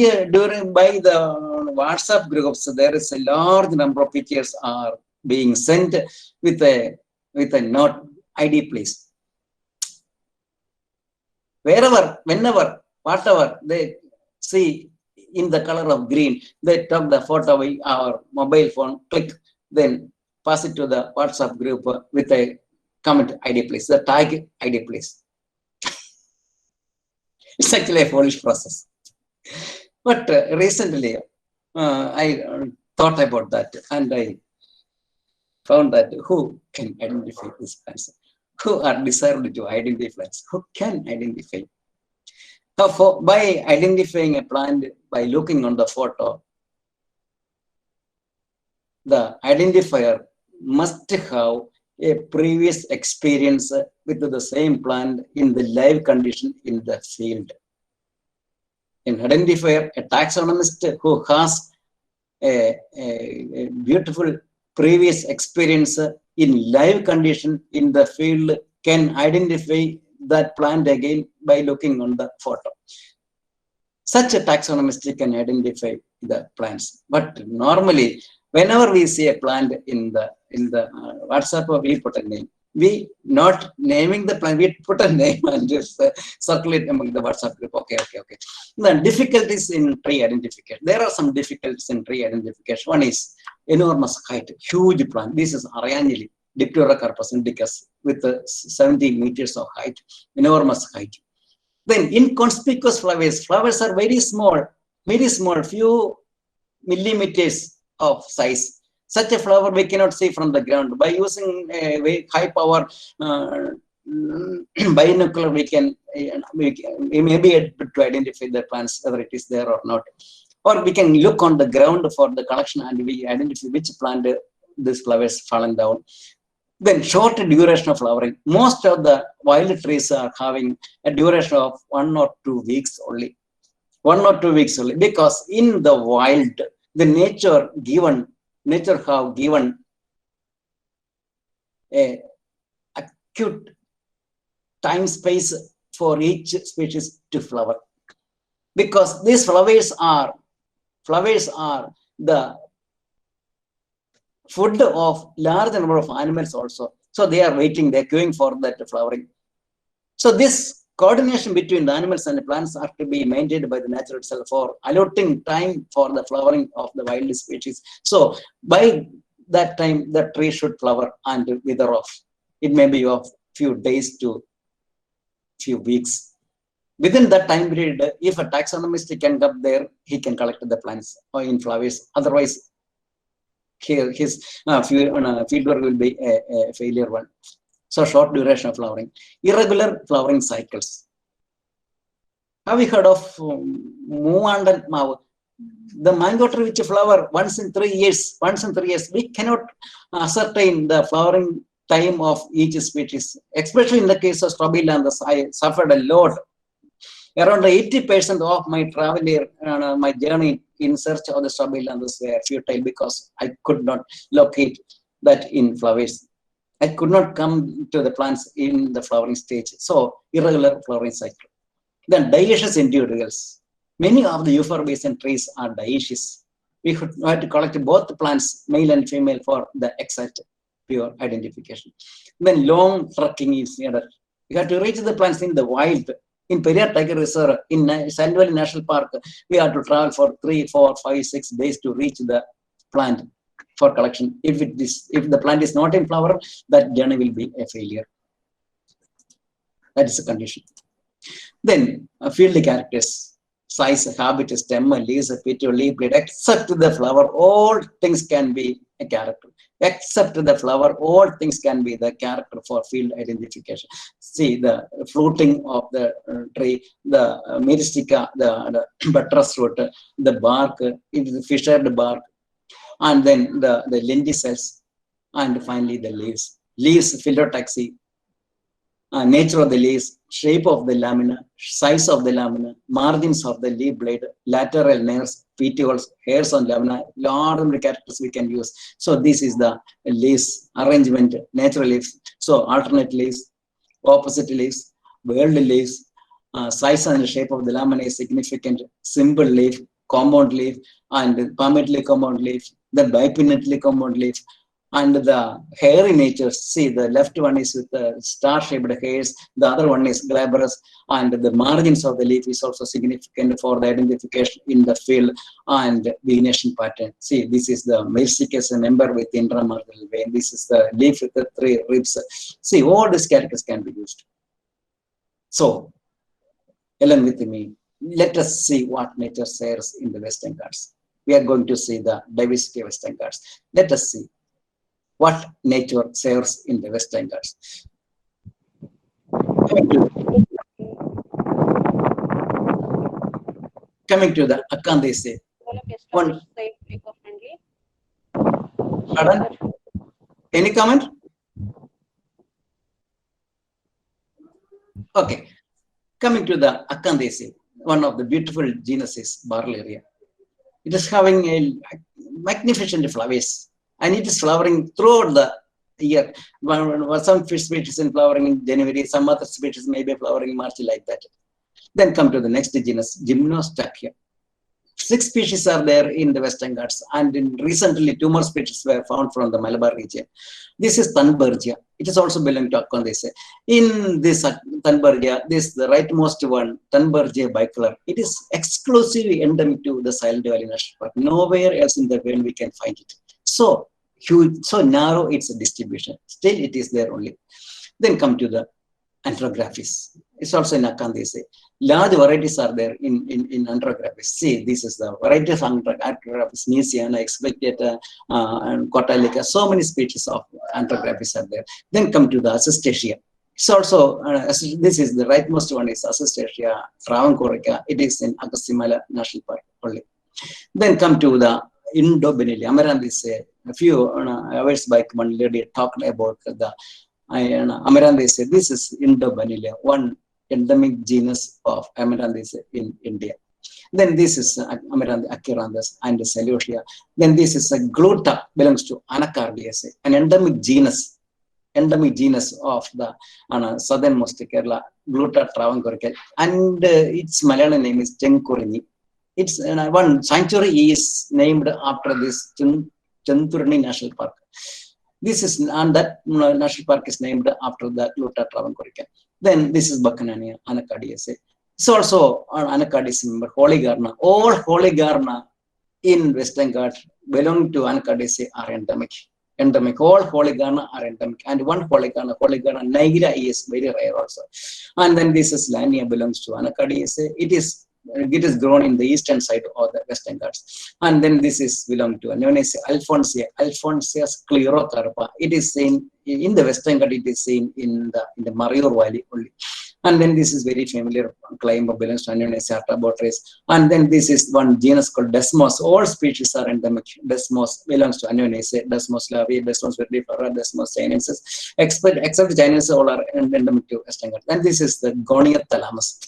by the WhatsApp groups, there is a large number of pictures are being sent with a note ID, please. Wherever, whenever, whatever they see in the color of green, they took the photo with our mobile phone, click, then pass it to the WhatsApp group with a comment ID, please, the tag ID, please. It's actually a foolish process. But recently, I thought about that, and I found that who can identify these plants? Who are deserved to identify plants? Who can identify? So by identifying a plant, by looking on the photo, the identifier must have a previous experience with the same plant in the live condition in the field. An identifier, a taxonomist who has a beautiful previous experience in live condition in the field can identify that plant again by looking on the photo. Such a taxonomist can identify the plants. But normally, whenever we see a plant in the WhatsApp, we put a name. We not naming the plant, we put a name and just circulate among the WhatsApp group. Okay. The difficulties in tree identification. There are some difficulties in tree identification. One is enormous height, huge plant. This is Arianili, Dipterocarpus indicus, with 70 meters of height, enormous height. Then inconspicuous flowers. Flowers are very small, few millimeters of size. Such a flower we cannot see from the ground. By using a very high power binocular, we may be able to identify the plants, whether it is there or not. Or we can look on the ground for the collection and we identify which plant this flowers fallen down. Then short duration of flowering. Most of the wild trees are having a duration of 1 or 2 weeks only. 1 or 2 weeks only. Because in the wild, the nature have given a acute time space for each species to flower. Because these flowers are the food of large number of animals also. So they are waiting, they're queuing for that flowering. So this coordination between the animals and the plants are to be maintained by the nature itself for allotting time for the flowering of the wild species. So by that time, the tree should flower and wither off. It may be of few days to few weeks. Within that time period, if a taxonomist can come there, he can collect the plants or in flowers. Otherwise, his fieldwork will be a failure one. So short duration of flowering. Irregular flowering cycles. Have you heard of Muand and Mau? The mango tree which flower once in 3 years. We cannot ascertain the flowering time of each species. Especially in the case of strobilanthes, I suffered a lot. Around 80% of my travel here, my journey in search of the strobilanthes were futile because I could not locate that in flowers. I could not come to the plants in the flowering stage. So irregular flowering cycle. Then dioecious individuals. Many of the euphorbation trees are dioecious. We have to collect both the plants, male and female, for the exact pure identification. Then long trekking is needed. You have to reach the plants in the wild In Periyar Tiger Reserve, in Sand Valley National Park, we have to travel for 3, 4, 5, 6 days to reach the plant for collection. If the plant is not in flower, that journey will be a failure. That is the condition. Then field characters, size, habit, stem, leaves, petiole, leaf blade, except the flower, all things can be a character. Except the flower, all things can be the character for field identification. See the fruiting of the tree, the myristica, the buttress root, the bark, it is the fissured bark, and then the lenticels, and finally the leaves. Leaves, phyllotaxy, nature of the leaves, shape of the lamina, size of the lamina, margins of the leaf blade, lateral nerves, petioles, hairs on lamina, lot of characters we can use. So this is the leaves arrangement, natural leaves. So alternate leaves, opposite leaves, whorled leaves, size and shape of the lamina is significant, simple leaf, compound leaf, and palmately compound leaf, the bipinnately compound leaf, and the hairy nature. See, the left one is with the star-shaped hairs, the other one is glabrous, and the margins of the leaf is also significant for the identification in the field and venetion pattern. See, this is the Myristicus member with intramarginal vein. This is the leaf with the 3 ribs. See, all these characters can be used. So, along with me, let us see what nature shares in the Western Ghats. We are going to see the diversity of Western Ghats. Let us see what nature shares in the Western Ghats. Coming to the Akandese. One. Pardon? Any comment? Okay. Coming to the Akandese, one of the beautiful genuses, Barleria. It is having a magnificent flowers, and it is flowering throughout the year. Some fish species in flowering in January, some other species may be flowering in March, like that. Then come to the next genus, Gymnostachya. 6 species are there in the Western Ghats, and recently 2 more species were found from the Malabar region. This is Thunbergia. It is also belonging to Akandese. In this Thunbergia, this the rightmost one, Thunbergia bicolor. It is exclusively endemic to the Silent Valley National Park. Nowhere else in the world we can find it. So huge, so narrow its distribution. Still, it is there only. Then come to the Anthrographis. It's also in Akandese. Large varieties are there in Anthrographis. See, this is the variety of Anthrographis, Nisiana, Expectata, and Kottayam. So many species of Anthrographis are there. Then come to the Assistacea. It's also, this is the rightmost one is Assistacea travancorica. It is in Agasimala National Park only. Then come to the Indo-Benelia, Amaranthus. A few hours back, one lady talked about the Amaranthus. This is Indo-Benelia, one endemic genus of Amaranthus in India. Then this is Acheranthus and Celosia. Then this is a Glutta, belongs to Anacardiaceae, an endemic genus of the southernmost Kerala, Glutta travancorica, and its Malayalam name is Chenkurini. It's one sanctuary is named after this Chanturani National Park. This is, and that national park is named after the Glutta travancorica. Then this is Bacanania, Anacardiaceae. It's also an Anacardiaceae member, Holygarna. All Holygarna in Western Ghats belong to Anacardiaceae are endemic. All Holygarna are endemic. And one Holygarna nigra, is very rare also. And then this is Lania, belongs to Anacardiaceae. It is grown in the eastern side of the Western Ghats. And then this is belong to Alphonsia sclerocarpa. It is seen in the Western Ghats. It is seen in the Mayur Valley only. And then this is very familiar climb belongs to Angiosperm Phylogeny. And then this is one genus called Desmos. All species are endemic. Desmos belongs to Angiosperm, Desmos lavi, Desmos verdifera, Desmos chinensis. Except chinensis, all are endemic to Western Ghats. And this is the Goniathalamus.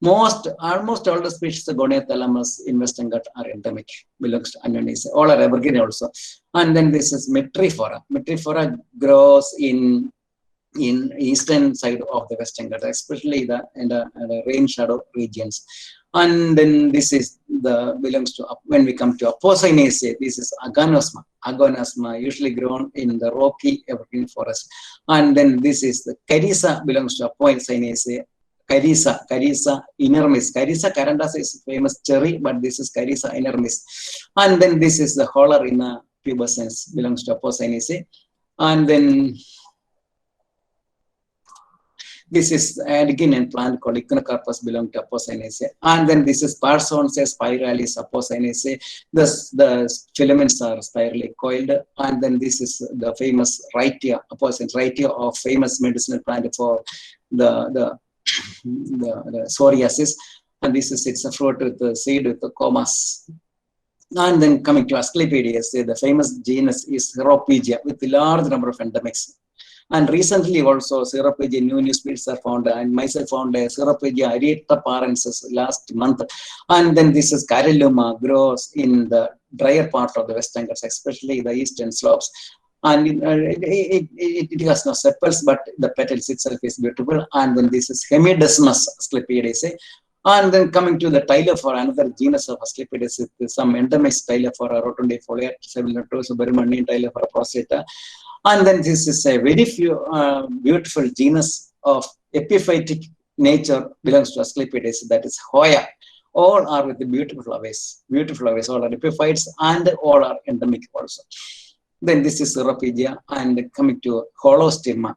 Almost all the species of Goniathalamus in Western Ghats are endemic, belongs to Angiosperm. All are evergreen also. And then this is Metrifera. Metrifera grows in eastern side of the Western Ghats, especially in the rain shadow regions. And then this is belongs to, when we come to Apocynaceae, this is Agonosma. Agonosma usually grown in the rocky evergreen forest. And then this is the Carissa, belongs to Apocynaceae. Carissa inermis. Carissa carandasa is famous cherry, but this is Carissa inermis. And then this is the Holarina pubescens, belongs to Apocynaceae. And then this is again a plant called Echinocarpus, belong to Apocynaceae. And then this is Parsonsia spiralis Apocynaceae. The filaments are spirally coiled. And then this is the famous Wrightia, Apocynaceae, Wrightia of famous medicinal plant for the psoriasis. And this is, it's a fruit with the seed with the comas. And then coming to Asclepiades, the famous genus is Ceropegia with a large number of endemics. And recently also Ceropegia new species are found, and myself found a Ceropegia areata parensis last month. And then this is Carilluma, grows in the drier part of the Western Ghats, especially the eastern slopes. And it has no sepals, but the petals itself is beautiful. And then this is Hemidesmus Asclepiades. And then coming to the Tylophora, another genus of Asclepiades, with some endemics, Tylophora rotundifolia, Sevelinatosa, Bermani, Tylophora prostata. And then this is a very beautiful genus of epiphytic nature, belongs to Asclepiades, that is Hoya. All are with the beautiful flowers, all are epiphytes and all are endemic also. Then this is Ceropegia, and coming to Holostemma,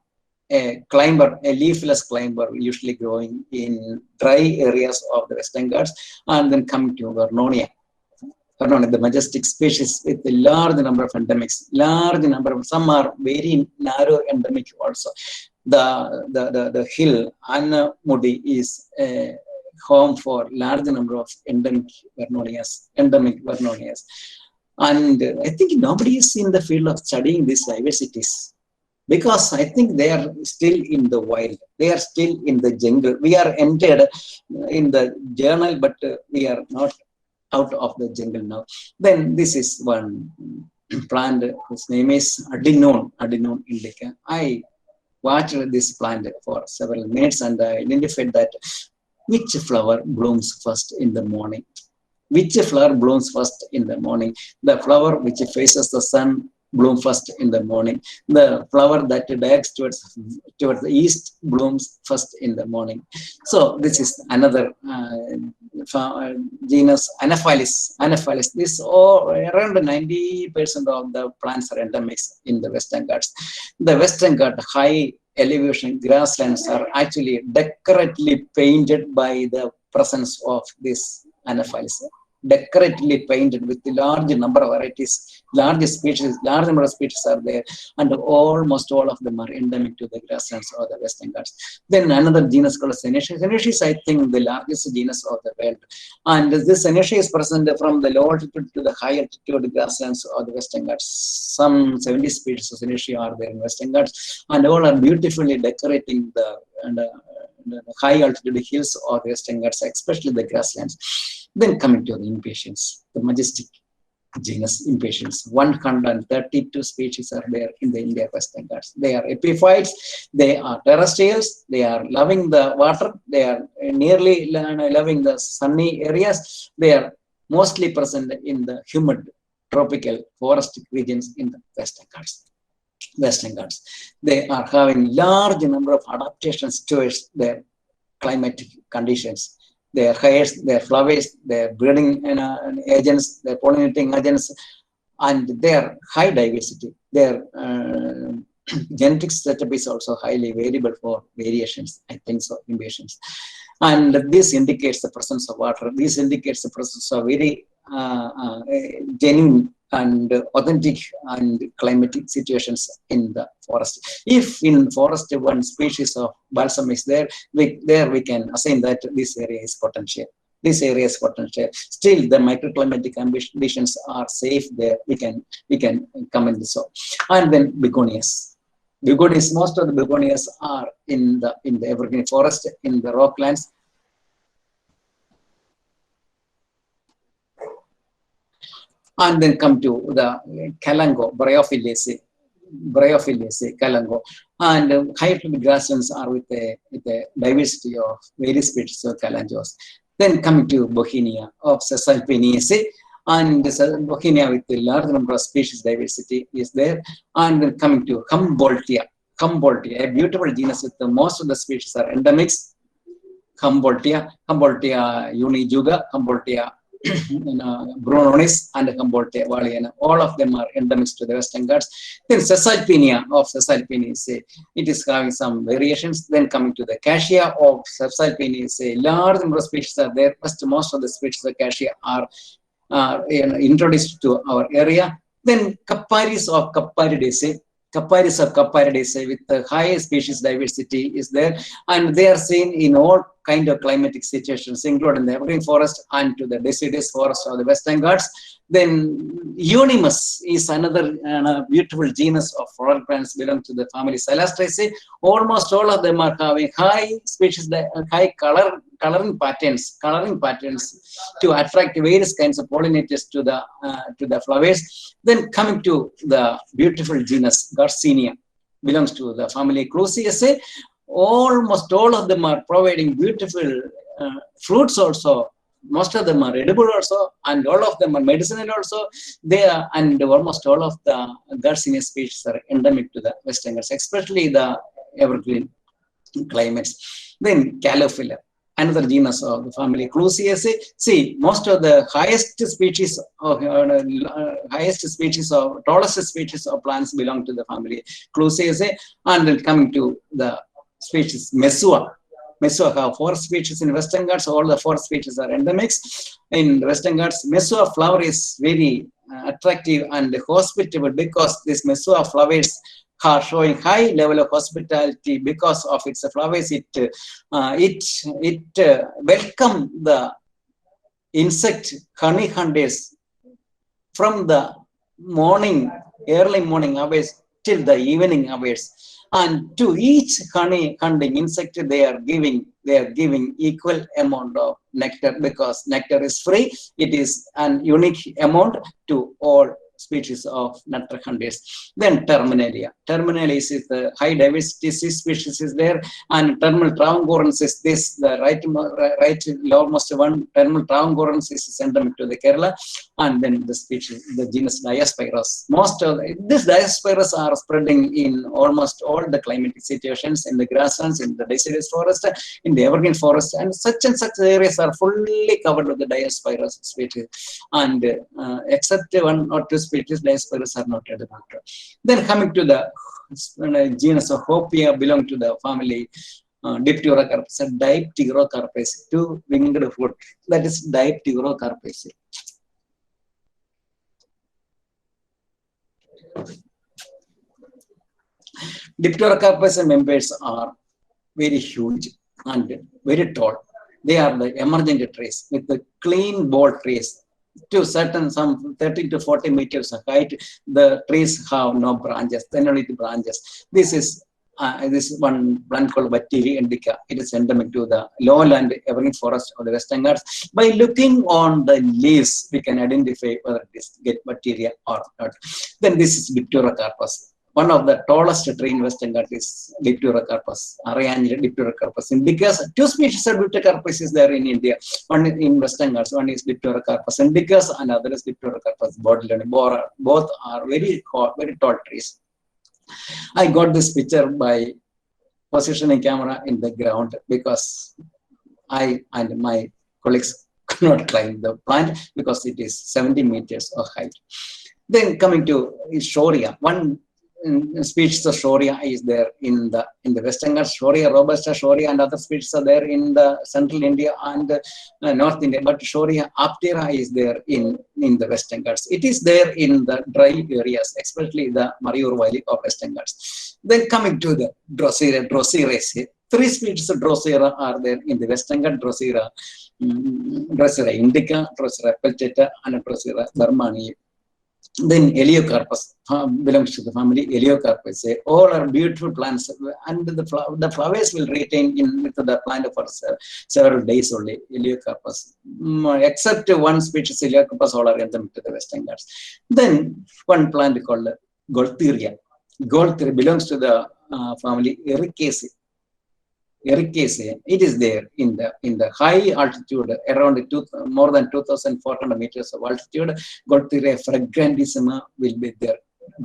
a climber, a leafless climber, usually growing in dry areas of the Western Ghats. And then coming to Vernonia, the majestic species with a large number of endemics, some are very narrow endemic also. The hill Annamudi is a home for large number of endemic Vernonias. And I think nobody is in the field of studying these diversities, because I think they are still in the wild. They are still in the jungle. We are entered in the journal, but we are not out of the jungle now. Then this is one plant whose name is Adenone indica. I watched this plant for several minutes and I identified that which flower blooms first in the morning. Which flower blooms first in the morning? The flower which faces the sun bloom first in the morning. The flower that directs towards the east blooms first in the morning. So this is another genus Anaphylis. This around 90% of the plants are endemics in the Western Ghats. The Western Ghats high elevation grasslands are actually decoratively painted by the presence of this Anaphylis. Decoratively painted with the large number of varieties, large number of species are there, and almost all of them are endemic to the grasslands or the Western Ghats. Then another genus called Senecio. Senecio is, I think, the largest genus of the world. And this Senecio is present from the low altitude to the high altitude grasslands or the Western Ghats. Some 70 species of Senecio are there in Western Ghats, and all are beautifully decorating the high altitude hills or the Western Ghats, especially the grasslands. Then coming to the impatiens, the majestic genus impatiens. 132 species are there in the India Western Ghats. They are epiphytes, they are terrestrials, they are loving the water, they are nearly loving the sunny areas. They are mostly present in the humid tropical forested regions in the Western Ghats. They are having large number of adaptations towards their climatic conditions. Their hairs, their flowers, their breeding agents, their pollinating agents, and their high diversity. Their genetic setup is also highly variable for variations, I think so, invasions. And this indicates the presence of water. This indicates the presence of very genuine and authentic and climatic situations in the forest. If in forest one species of balsam is there, we can assign that this area is potential. This area is potential. Still, the microclimatic conditions are safe there. We can come in this. And then begonias. Most of the begonias are in the evergreen forest, in the rocklands. And then come to the Calango, Bryophyllaceae, Calango. And high altitude grasslands are with a diversity of various species of Calangos. Then coming to Bohemia of Cisalpinaceae, and Bohemia with a large number of species diversity is there. And then coming to Humboldtia, a beautiful genus with most of the species are endemics. Humboldtia unijuga, Humboldtia Brunonis, and Humboldtia walliana. All of them are endemics to the Western Ghats. Then Cisalpinia of Cisalpinaceae, it is having some variations. Then coming to the Cassia of Cisalpinaceae, large number of species are there. First, most of the species of Cassia are introduced to our area. Then Capparis of Capparidaceae, with the high species diversity is there, and they are seen in all kind of climatic situations, including the evergreen forest and to the deciduous forest of the Western Ghats. Then Euonymus is another beautiful genus of floral plants belong to the family Celastraceae. Almost all of them are having high species, high coloring patterns to attract various kinds of pollinators to the flowers. Then coming to the beautiful genus Garcinia, belongs to the family Cruciaceae. Almost all of them are providing beautiful fruits also. Most of them are edible also, and all of them are medicinal also. They are, and almost all of the Garcinia species are endemic to the Western Ghats, especially the evergreen climates. Then Calophylla, another genus of the family Cruciaceae. See, most of the tallest species of plants belong to the family Cruciaceae. And then coming to the species Mesua. Mesua have 4 species in Western Ghats. All the 4 species are endemics in the Western Ghats. Mesua flower is very attractive and hospitable because this Mesua flowers are showing high level of hospitality. Because of its flowers, it welcome the insect honey hunters from the early morning hours till the evening hours. And to each honey hunting insect, they are giving equal amount of nectar, because nectar is free. It is an unique amount to all species of nectar hunters. Then Terminalia. Terminalis is the high diversity species is there, and terminal travangorens is this, the right lowermost one. Terminal travangorens is endemic to the Kerala. And then the species, the genus Diospyros. Most of these Diospyros are spreading in almost all the climatic situations, in the grasslands, in the deciduous forest, in the evergreen forest, and such areas are fully covered with the Diospyros species. And except 1 or 2 species, Diospyros are not edible. Then coming to the genus of Hopia, belong to the family Dipterocarpaceae, Dipterocarpaceae, 2-winged foot, that is Dipterocarpaceae. Dipterocarpaceae members are very huge and very tall. They are the emergent trees with the clean bold trees. To some 30 to 40 meters of height, the trees have no branches, then only the branches. This is one plant called Bacteria indica. It is endemic to the lowland evergreen forest of the Western Ghats. By looking on the leaves, we can identify whether it is bacteria or not. Then this is Dipterocarpus. One of the tallest tree in Western Ghats is Dipterocarpus, Ariangel Dipterocarpus indicus. 2 species of Dipterocarpus is there in India. One in Western Ghats, one is Dipterocarpus indicus, and other is Dipterocarpus Botany. Both are very tall trees. I got this picture by positioning camera in the ground because I and my colleagues could not climb the plant because it is 70 meters of height. Then coming to Shoria, one species of Shoria is there in the Western Ghats. Shoria robusta, Shoria, and other species are there in the central India and North India. But Shoria aptera is there in the Western Ghats. It is there in the dry areas, especially the Mayur Valley of Western Ghats. Then coming to the Droseraceae. 3 species of Drosera are there in the Western Ghats: Drosera indica, Drosera peltata, and Drosera burmanii. Then Heliocarpus belongs to the family Heliocarpaceae. All are beautiful plants, and the flowers will retain with the plant for several days only. Heliocarpus, except 1 species Heliocarpus, all are endemic to the Western Ghats. Then one plant called Golthyria. Golthyria belongs to the family Ericaceae. Ericaceae, it is there in the high altitude, around more than 2,400 meters of altitude. Golthyria fragrantissima will be there.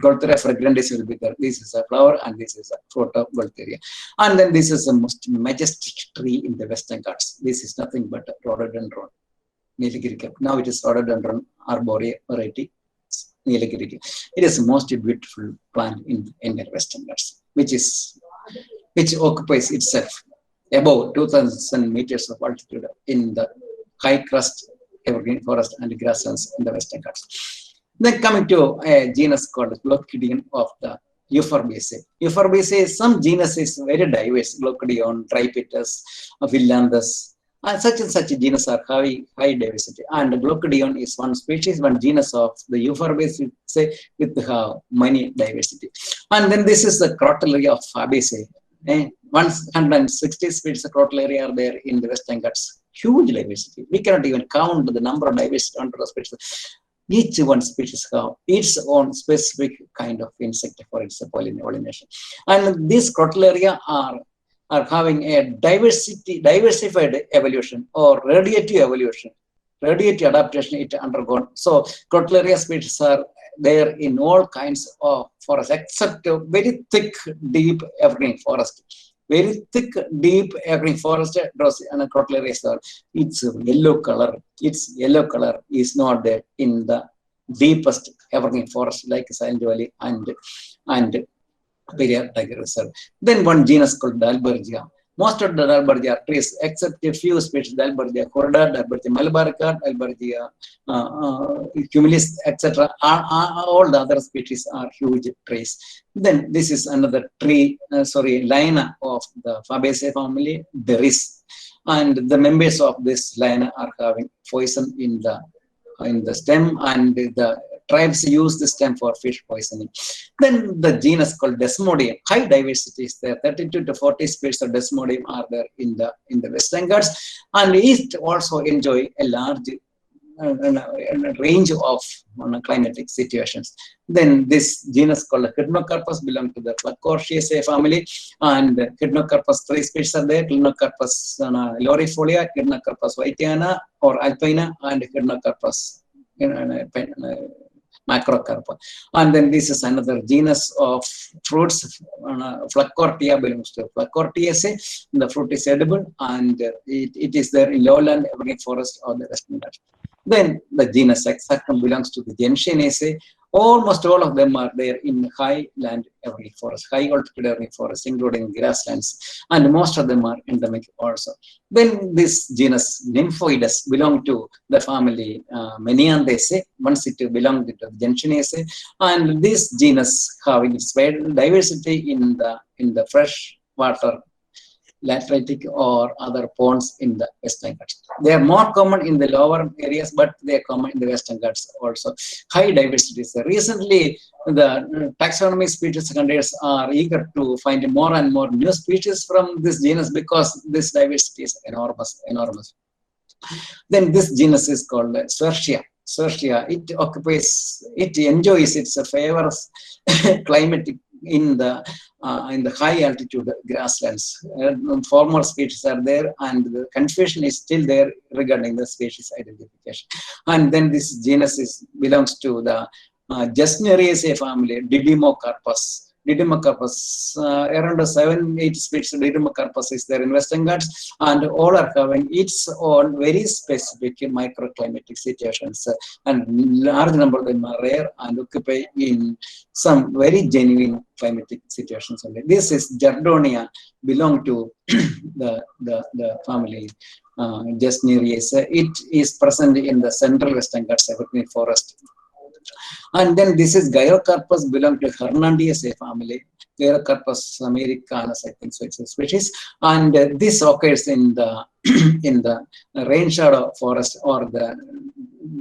Golthyria fragrantissima will be there. This is a flower and this is a fruit of Golthyria. And then this is the most majestic tree in the Western Ghats. This is nothing but a rhododendron. Now it is rhododendron arborea variety. It is the most beautiful plant in the Western Ghats, which occupies itself above 2,000 meters of altitude in the high crust evergreen forest and grasslands in the Western Ghats. Then coming to a genus called Glaucidion of the Euphorbiaceae. Euphorbiaceae, some genus is very diverse. Glaucidion, Tripetus, Villanthus, and such genus are having high diversity. And Glaucidion is one species, one genus of the Euphorbiaceae with many diversity. And then this is the Crotalaria of Fabaceae. 160 species of Crotalaria are there in the Western Ghats. Huge diversity. We cannot even count the number of diversity under the species. Each one species have its own specific kind of insect for its pollination. And these Crotalaria are having a diversified evolution or radiative evolution, radiative adaptation it undergone. So Crotalaria species are there in all kinds of forests, except very thick, deep evergreen forest. Very thick, deep evergreen forest, and Crotalaria, its yellow color. Its yellow color is not there in the deepest evergreen forest like Silent Valley and Periyar Tiger Reserve. Then one genus called Dalbergia. Most of the Dalbergia trees, except a few species, Dalbergia corda, Dalbergia malabarica, Dalbergia cumulis, etc. All the other species are huge trees. Then this is another tree, line of the Fabaceae family, Deris. And the members of this line are having poison in the stem, and the tribes use the stem for fish poisoning. Then the genus called Desmodium, high diversity is there. 32 to 40 species of Desmodium are there in the Western Ghats, and it also enjoy a large range of climatic situations. Then this genus called Hydnocarpus belongs to the Flaccortiaceae family, and Hydnocarpus 3 species are there: Hydnocarpus lorifolia, Hydnocarpus whiteana or alpina, and Hydnocarpus macrocarpa. And then this is another genus of fruits. Flaccortia belongs to Flaccortiaceae. The fruit is edible, and it is there in lowland evergreen forest or the Western Ghats. Then the genus Hexactum belongs to the Gentianaceae. Almost all of them are there in high land evergreen forest, high altitude evergreen forest, including grasslands, and most of them are endemic also. Then this genus Nymphoides belong to the family Menianthaceae. Once it belonged to the Gentianaceae, and this genus having its diversity in the fresh water, lateritic or other ponds in the Western Ghats. They are more common in the lower areas, but they are common in the Western Ghats also. High diversity. So recently, the taxonomy species secretaries are eager to find more and more new species from this genus because this diversity is enormous. Then this genus is called Swertia. It enjoys its favors climatic in the high altitude grasslands. Former species are there, and the confusion is still there regarding the species identification. And then this genus belongs to the Gesneriaceae family, Didymocarpus. Around 7-8 species of Didymocarpus is there in Western Ghats, and all are having its own very specific microclimatic situations, and large number of them are rare and occupy in some very genuine climatic situations only. This is Jardonia, belong to the family Gesneriaceae. It is present in the central Western Ghats evergreen forest. And then this is Gyrocarpus, belong to Hernandiaceae family. Gyrocarpus americanus, I think so, it's a species. And this occurs in the rain shadow forest or the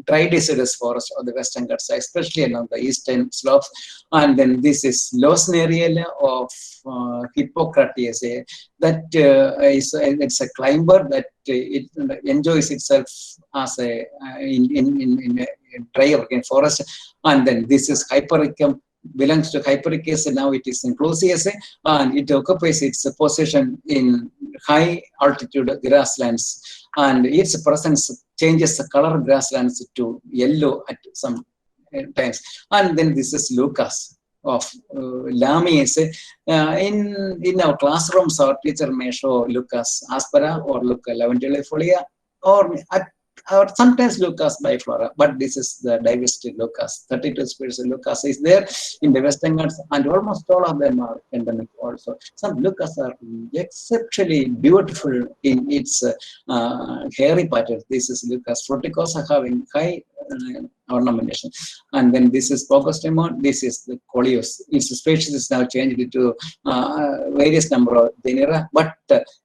dry deciduous forest of the Western Ghats, especially along the eastern slopes. And then this is Losneriella of Hippocratiaceae. That it's a climber that it enjoys itself as in a dry evergreen forest. And then this is Hypericum belongs to Hypericus, now it is in Closiaceae, and it occupies its position in high altitude grasslands, and its presence changes the color of grasslands to yellow at some times. And then this is Lucas of Lamiaceae. In our classrooms, our teacher may show Lucas aspera or Lucas lavandulaefolia, or sometimes Lucas biflora, but this is the diversity Lucas. 32 species of Lucas is there in the Western Ghats, and almost all of them are endemic also. Some Lucas are exceptionally beautiful in its hairy pattern. This is Lucas fruticosa having high ornamentation. And then this is Pogostemon, this is the Coleus. Its species is now changed to various number of genera, but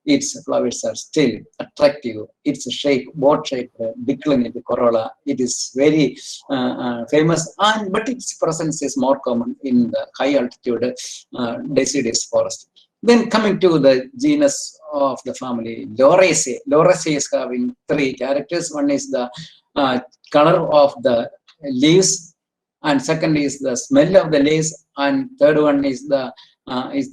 its flowers are still attractive. Its shape, boat shape, declined corolla, it is very famous, but its presence is more common in the high altitude deciduous forest. Then coming to the genus of the family, Lauraceae. Lauraceae is having three characters. One is the color of the leaves, and second is the smell of the leaves, and third one is the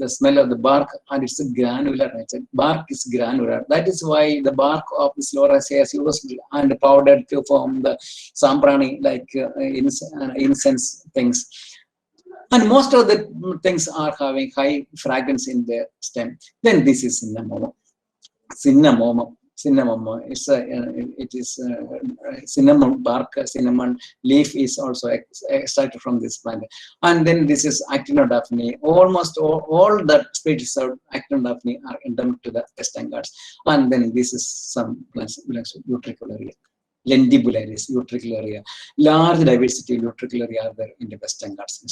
smell of the bark, and it's a granular nature. Bark is granular. That is why the bark of this Lauraceae is used and powdered to form the samprani, like incense things. And most of the things are having high fragrance in their stem. Then this is cinnamomum. Cinnamon is cinnamon bark, cinnamon leaf is also extracted from this plant. And then this is Actinodaphne. Almost all the species of Actinodaphne are endemic to the Western Ghats. And then this is some plants belongs to utricularia. Lendibularis, utricularia. Large diversity of utricularia are there in the Western Ghats.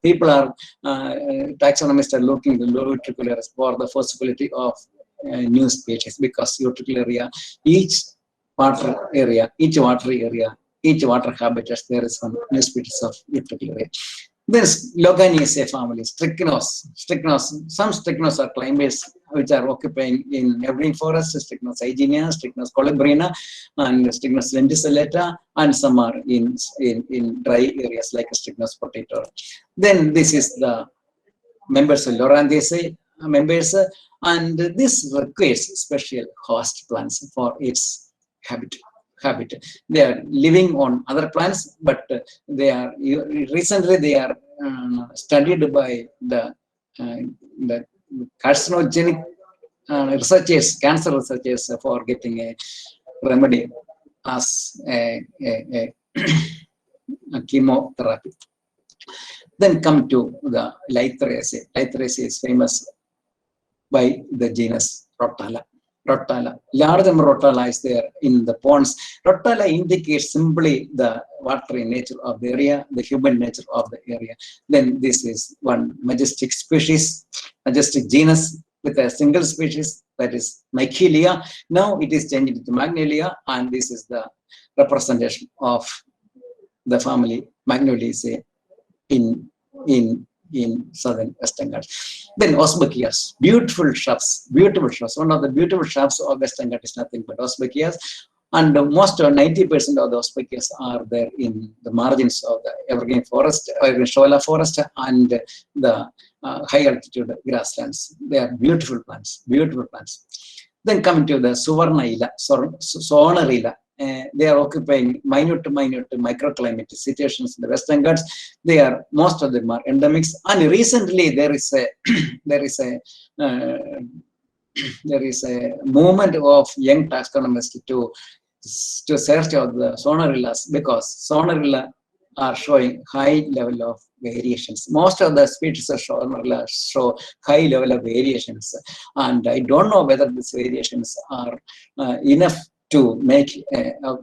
People are, taxonomists are looking at the utricularis for the possibility of new species, because utricularia, each water area, each water habitats, there is one new species of utricularia. There's Loganiaceae family, Strychnos. Some Strychnos are climbers which are occupying in evergreen forest, Strychnos hygienia, Strychnos colubrina, and Strychnos lenticellata, and some are in dry areas like Strychnos potato. Then this is the members of Loranthaceae members, and this requires special host plants for its habitat. They are living on other plants, but they are recently they are studied by the carcinogenic researchers, cancer researchers, for getting a remedy as a chemotherapy. Then come to the Lythraceae. Lythraceae is famous by the genus Rotala. Large number of Rotala is there in the ponds. Rotala indicates simply the watery nature of the area, the human nature of the area. Then this is one majestic species, majestic genus with a single species, that is Michelia. Now it is changed to Magnolia, and this is the representation of the family Magnoliaceae in southern Western Ghats. Then Osbekias, beautiful shrubs. One of the beautiful shrubs of Western Ghats is nothing but Osbekias, and most of 90% of the Osbekias are there in the margins of the evergreen forest, evergreen shola forest, and the high altitude grasslands. They are beautiful plants. Then coming to the Suvarnaila, Sonorilla. They are occupying minute microclimate situations in the Western Ghats. Most of them are endemics, and recently there is a movement of young taxonomists to search out the Sonorillas, because Sonorilla are showing high level of variations. Most of the species of Sonorilla show high level of variations, and I don't know whether these variations are enough to make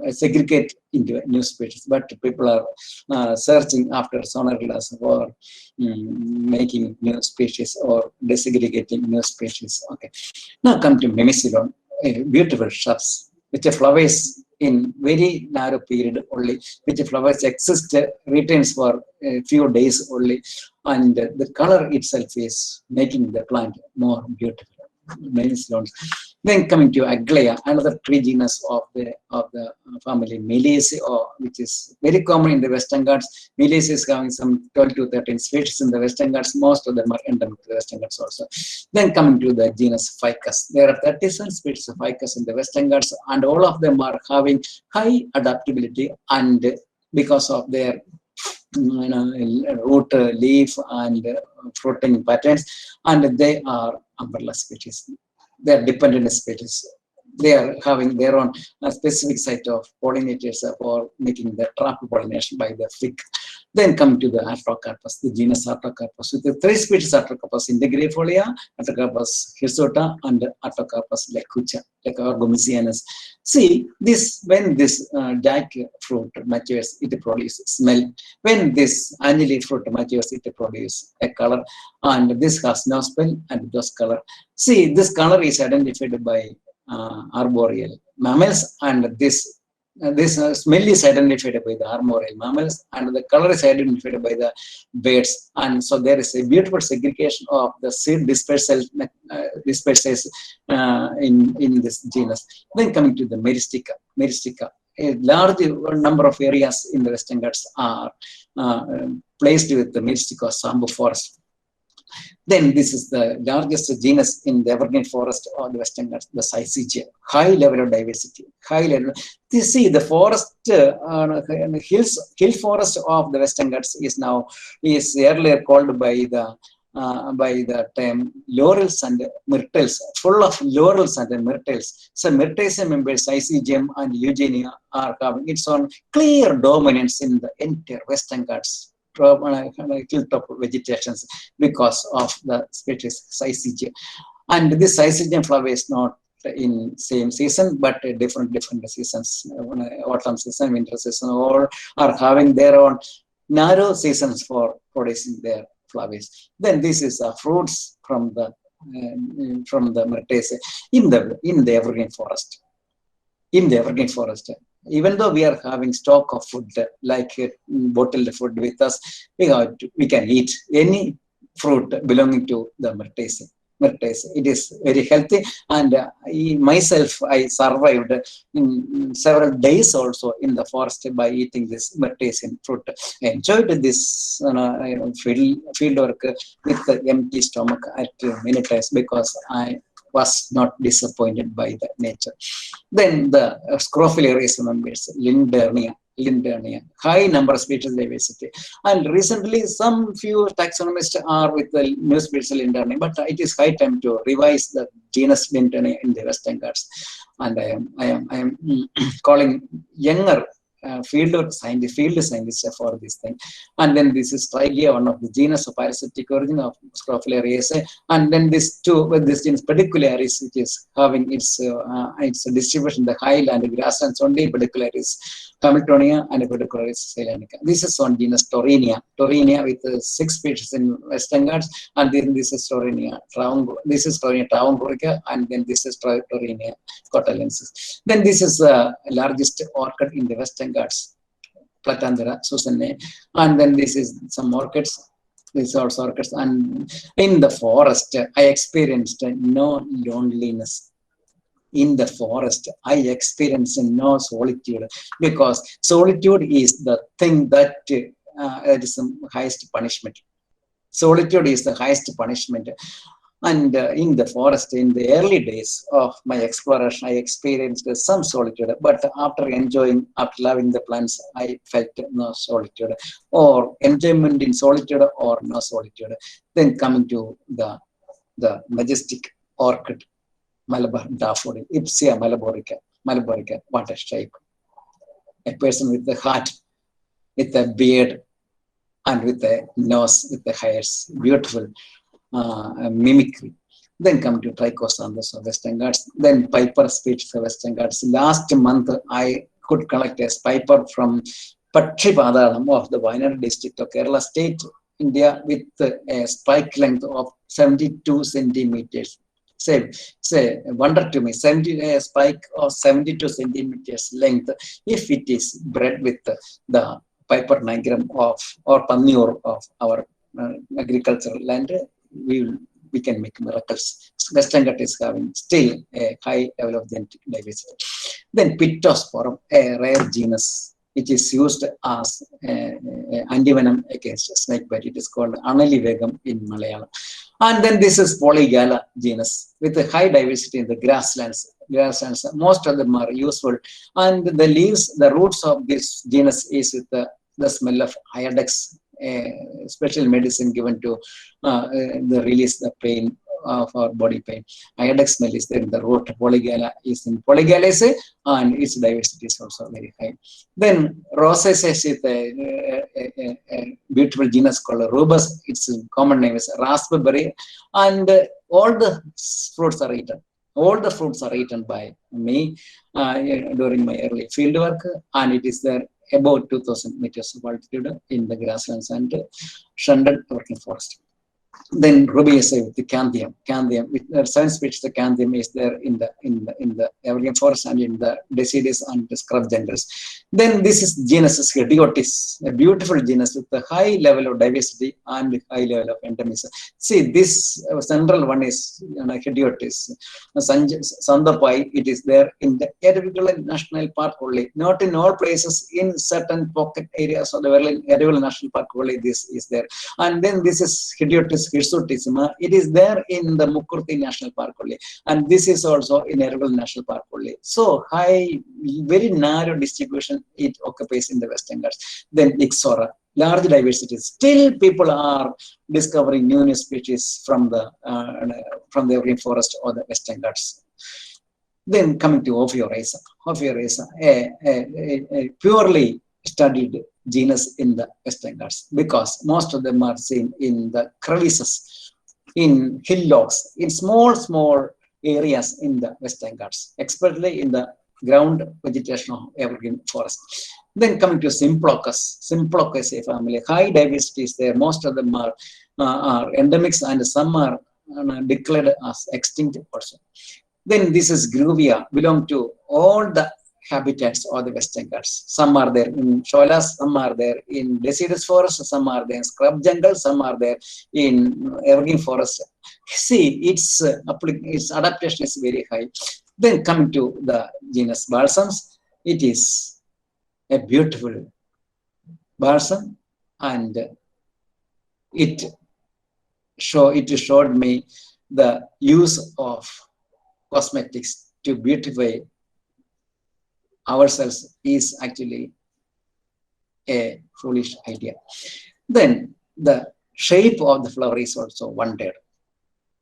segregate into new species, but people are searching after Sonorillas for making new species or desegregating new species. Okay, now come to Mimicillon, beautiful shrubs which flowers in very narrow period only, which flowers retains for a few days only, and the color itself is making the plant more beautiful. Mimicillons. Then coming to Aglaya, another tree genus of the family Melaceae, which is very common in the Western Ghats. Melaceae is having some 12 to 13 species in the Western Ghats. Most of them are endemic to the Western Ghats also. Then coming to the genus Ficus, there are 37 species of Ficus in the Western Ghats, and all of them are having high adaptability, and because of their root, leaf, and fruiting patterns, and they are umbrella species. They are dependent species. They are having their own specific site of pollinators for making the trap pollination by the fig. Then come to the Artocarpus, the genus Artocarpus, with the 3 species: Artocarpus integrifolia, Artocarpus hirsota, and Artocarpus lecucha, like Argumisianus. See, when this jackfruit matures, it produces smell. When this angeli fruit matures, it produces a color, and this has no smell and those color. See, this color is identified by arboreal mammals, and this smell is identified by the arboreal mammals, and the color is identified by the birds. And so there is a beautiful segregation of the seed dispersals in this genus. Then coming to the Meristica, a large number of areas in the Western Ghats are placed with the Meristica Sambu forest. Then this is the largest genus in the evergreen forest of the Western Ghats, the Syzygia. High level of diversity. High level. You see, the forest, hill forest of the Western Ghats is earlier called by the term laurels and myrtles, full of laurels and myrtles. So Myrtaceae members, Syzygium and Eugenia, are having its own clear dominance in the entire Western Ghats hilltop vegetations because of the species Syzygia. And this Syzygium flower is not in same season, but different seasons, autumn season, winter season, all are having their own narrow seasons for producing their flowers. Then this is fruits from the Myrtaceae in the evergreen forest. In the evergreen forest, even though we are having stock of food like bottled food with us, we can eat any fruit belonging to the Myrtaceae. It is very healthy, and myself, I survived in several days also in the forest by eating this Myrtacean fruit. I enjoyed this field work with the empty stomach at many times because I was not disappointed by the nature. Then the Scrophularius members, Lindernia, high number of species diversity. And recently, some few taxonomists are with the new species Lindernia, but it is high time to revise the genus Lindernia in the Western Ghats. And I am calling younger field scientists for this thing. And then this is Strigia, one of the genus of parasitic origin of Scrophulariaceae. And then this genus Pedicularis, which is having its distribution in the highland grasslands only, Pedicularis Hamiltonia and Pedicularis Ceylanica. This is on genus Taurinia with 6 species in Western Ghats, and then this is Taurinia Traungorica, and then this is Taurinia Kottalensis. Then this is the largest orchid in the Western Ghats, Platandera Susanne, and then this is some orchids. These are also orchids, and in the forest, I experienced no loneliness. In the forest, I experienced no solitude, because solitude is the thing that is the highest punishment. Solitude is the highest punishment. And in the forest, in the early days of my exploration, I experienced some solitude. But after loving the plants, I felt no solitude, or enjoyment in solitude, or no solitude. Then coming to the majestic orchid, Malabar daffodil, Ipsia malaborica, what a shape. A person with the heart, with a beard, and with a nose, with the hairs, beautiful mimicry. Then come to Trichosanthus of Western Ghats, then Piper species of Western Ghats. Last month, I could collect a piper from Patchipadalam of the Wayanad district of Kerala state, India, with a spike length of 72 centimeters. Say, wonder to me, a spike of 72 centimeters length, if it is bred with the Piper nigrum or Pannur of our agricultural land, we we can make miracles. Western Ghats is having still a high level of genetic diversity. Then Pittosporum, a rare genus, which is used as antivenom against snake bite. It is called Analivegam in Malayalam. And then this is Polygala genus with a high diversity in the grasslands. Most of them are useful. And the leaves, the roots of this genus is with the smell of iodix, special medicine given to the release the pain of our body pain. Iodix smell is there in the root. Polygala is in Polygalaceae, and its diversity is also very high. Then Rosaceae is a beautiful genus called Rubus. Its common name is raspberry, and all the fruits are eaten. All the fruits are eaten by me during my early field work, and it is there about 2,000 meters of altitude in the grasslands and shunted working forest. Then Rubiaceae with the Canthium. With the 7 species, the Canthium is there in the evergreen forest and in the deciduous and the scrub jungles. Then this is genus Hediotis, a beautiful genus with a high level of diversity and high level of endemism. See, this central one is Hediotis. Sandapai, it is there in the Edible National Park only, not in all places, in certain pocket areas of the Edible National Park only this is there. And then this is Hediotis hirsutissima. It is there in the Mukurthi National Park only, and this is also in Edible National Park only. So high, very narrow distribution it occupies in the Western Ghats. Then Ixora, large diversity. Still, people are discovering new species from the evergreen forest or the Western Ghats. Then coming to Ophioraca, a purely studied genus in the Western Ghats, because most of them are seen in the crevices, in hillocks, in small areas in the Western Ghats, especially in the ground vegetation of evergreen forest. Then coming to Simplocaceae family, high diversity is there. Most of them are endemics, and some are declared as extinct also. Then this is Gruvia, belong to all the habitats of the Western Ghats. Some are there in sholas, some are there in deciduous forest, some are there in scrub jungle, some are there in evergreen forest. See, its adaptation is very high. Then coming to the genus Balsams, it is a beautiful balsam, and it showed me the use of cosmetics to beautify ourselves is actually a foolish idea. Then the shape of the flower is also wondered.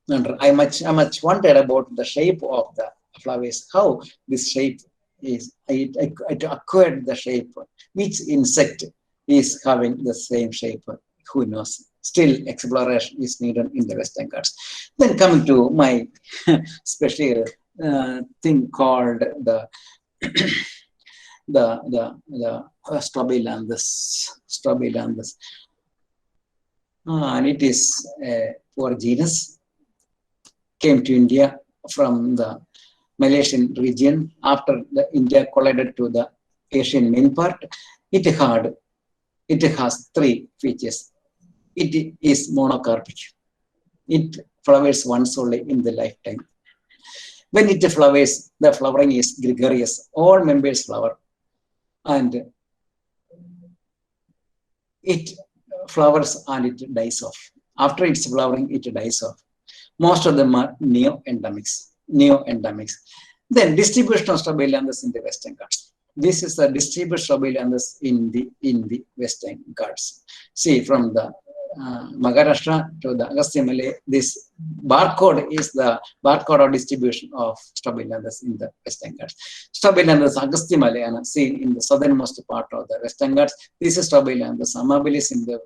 And I much wondered about the shape of the flowers, how this shape is, it acquired the shape. Which insect is having the same shape? Who knows? Still, exploration is needed in the Western Ghats. Then coming to my special thing called the Strobilandus. And it is a poor genus, came to India from the Malaysian region after the India collided to the Asian main part. It has 3 features. It is monocarpic. It flowers once only in the lifetime. When it flowers, the flowering is gregarious. All members flower, and it flowers and it dies off. After its flowering, it dies off. Most of them are neo-endemics. Then distribution of Strobilandus in the Western Ghats. This is the distribution of Strobilandus in the Western Ghats. See, from the Maharashtra to the Agastya Malay, this barcode is the barcode of distribution of Strobilandus in the Western Ghats. Strobilandus Agastya Malayana, seen in the southernmost part of the Western Ghats. This is Strobilandus amabilis in the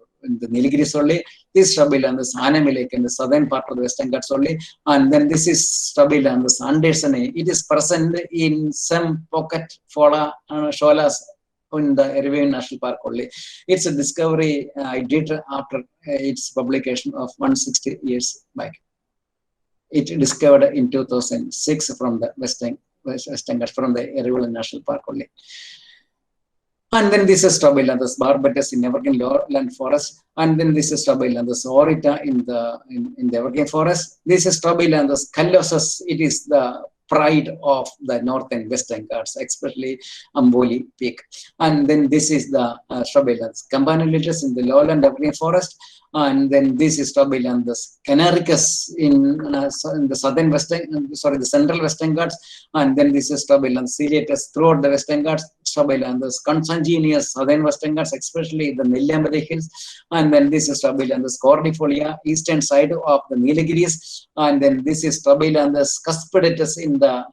Nilgiris only. This is Strobilandus Anamilek in the southern part of the Western Ghats only. And then this is Strobilandus Andersoni. It is present in some pocket sholas in the Erivan National Park only. It's a discovery I did after its publication of 160 years back. It discovered in 2006 from the Western Ghats, from the Erivan National Park only. And then this is Trabelanthus barbatus in evergreen lowland forest. And then this is Trabelanthus aurita in the evergreen forest. This is Trabelanthus callosus. It is the pride of the north and western Ghats, especially Amboli Peak. And then this is the Trabelanthus campanulatus in the lowland evergreen forest. And then this is Trabelanthus canaricus in the southern western, the central western Ghats. And then this is Trabelanthus ciliatus throughout the western Ghats. Trabelanthus consanguineus southern western Ghats, especially the Nellambadi hills. And then this is Trabelanthus cordifolia eastern side of the Nilgiris. And then this is Trabelanthus cuspidatus in the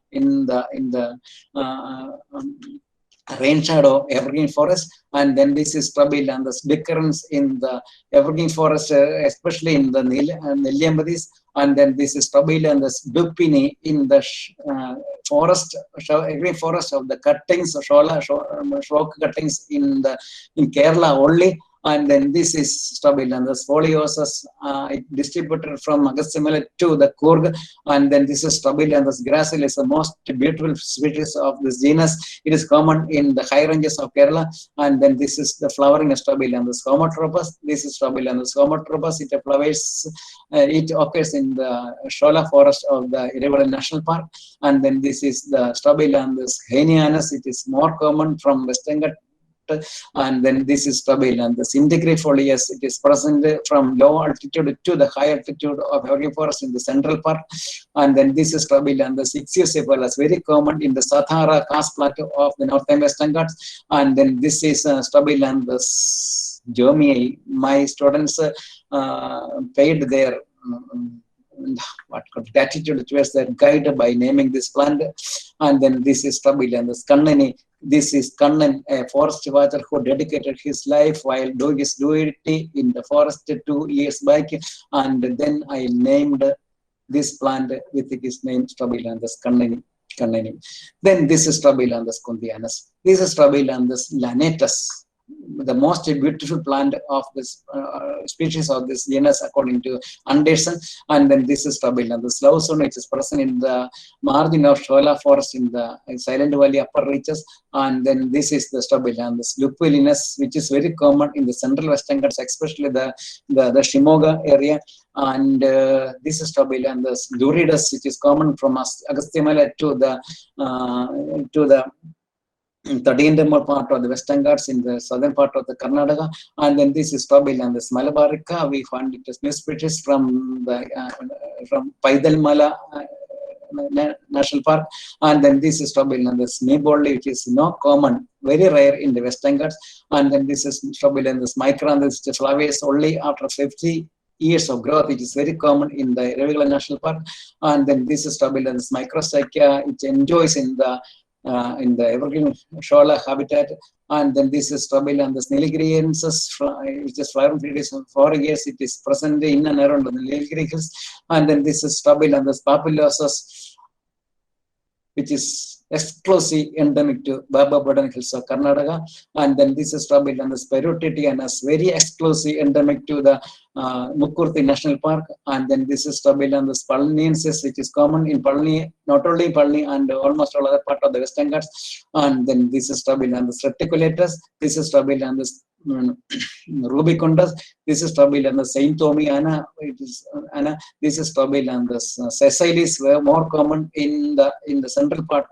rain shadow evergreen forest. And then this is Trabelanthus decurrens in the evergreen forest, especially in the Nellambadis. And then this is Trabelanthus dupini in the evergreen forest of the cuttings, rock cuttings in Kerala only. And then this is Trabelanthus foliosus, distributed from Agastya to the Coorg. And then this is Trabelanthus gracilis, the most beautiful species of this genus. It is common in the high ranges of Kerala. And then this is the flowering of Trabelanthus homotropous. This is Trabelanthus homotropous. It occurs in the Shola forest of the Irregular National Park. And then this is the Trabelanthus hainianus. It is more common from Western Ghats. And then this is Trabelanthus integrifolia. It is present from low altitude to the high altitude of evergreen forest in the central part. And then this is Trabelanthus ichthyocephalus, very common in the Satara Khas plateau of the northern western Ghats. And then this is Trabelanthus Jomy. My students paid their gratitude towards their guide by naming this plant. And then this is Trabelanthus kannani. This is Kannan, a forest watcher who dedicated his life while doing his duty in the forest 2 years back. And then I named this plant with his name Trabelanthus kannani. Then this is Trabelanthus kunthianus. This is Trabelanthus lanatus, the most beautiful plant of this species of this genus according to Anderson. And then this is Trabelanthus lawson, which is present in the margin of Shola forest in the Silent Valley upper reaches. And then this is the Trabelanthus lupulinus, which is very common in the central western Ghats, especially the Shimoga area. And this is Trabelanthus luridus, which is common from Agastya to the Kottayam part of the western Ghats in the southern part of the Karnataka. And then this is Trabelanthus malabarica. We found it as new species from Paidalmala National Park. And then this is Trabelanthus Neboldi, which is not common, very rare in the western Ghats. And then this is Trabelanthus micranthus, which flawates only after 50 years of growth, which is very common in the Irregular National Park. And then this is Trabelanthus microstychia, which enjoys in the evergreen shola habitat. And then this is Trabelanthus nilgiriensis, which is flowering for years. It is present in and around the Nilgiri hills. And then this is Trabelanthus papulosus, which is exclusive endemic to Botany hills of Karnataka. And then this is Trabelanthus pyrrhotitianus, very exclusive endemic to the Mukkurthi National Park. And then this is Trabelanthus palaniensis, which is common in Palai, not only Palai and almost all other part of the western Ghats. And then this is Trabelanthus reticulatus. This is Trabelanthus rubicundus. This is Trabelanthus saintomiana. This is Trabelanthus sessilis, more common in the central part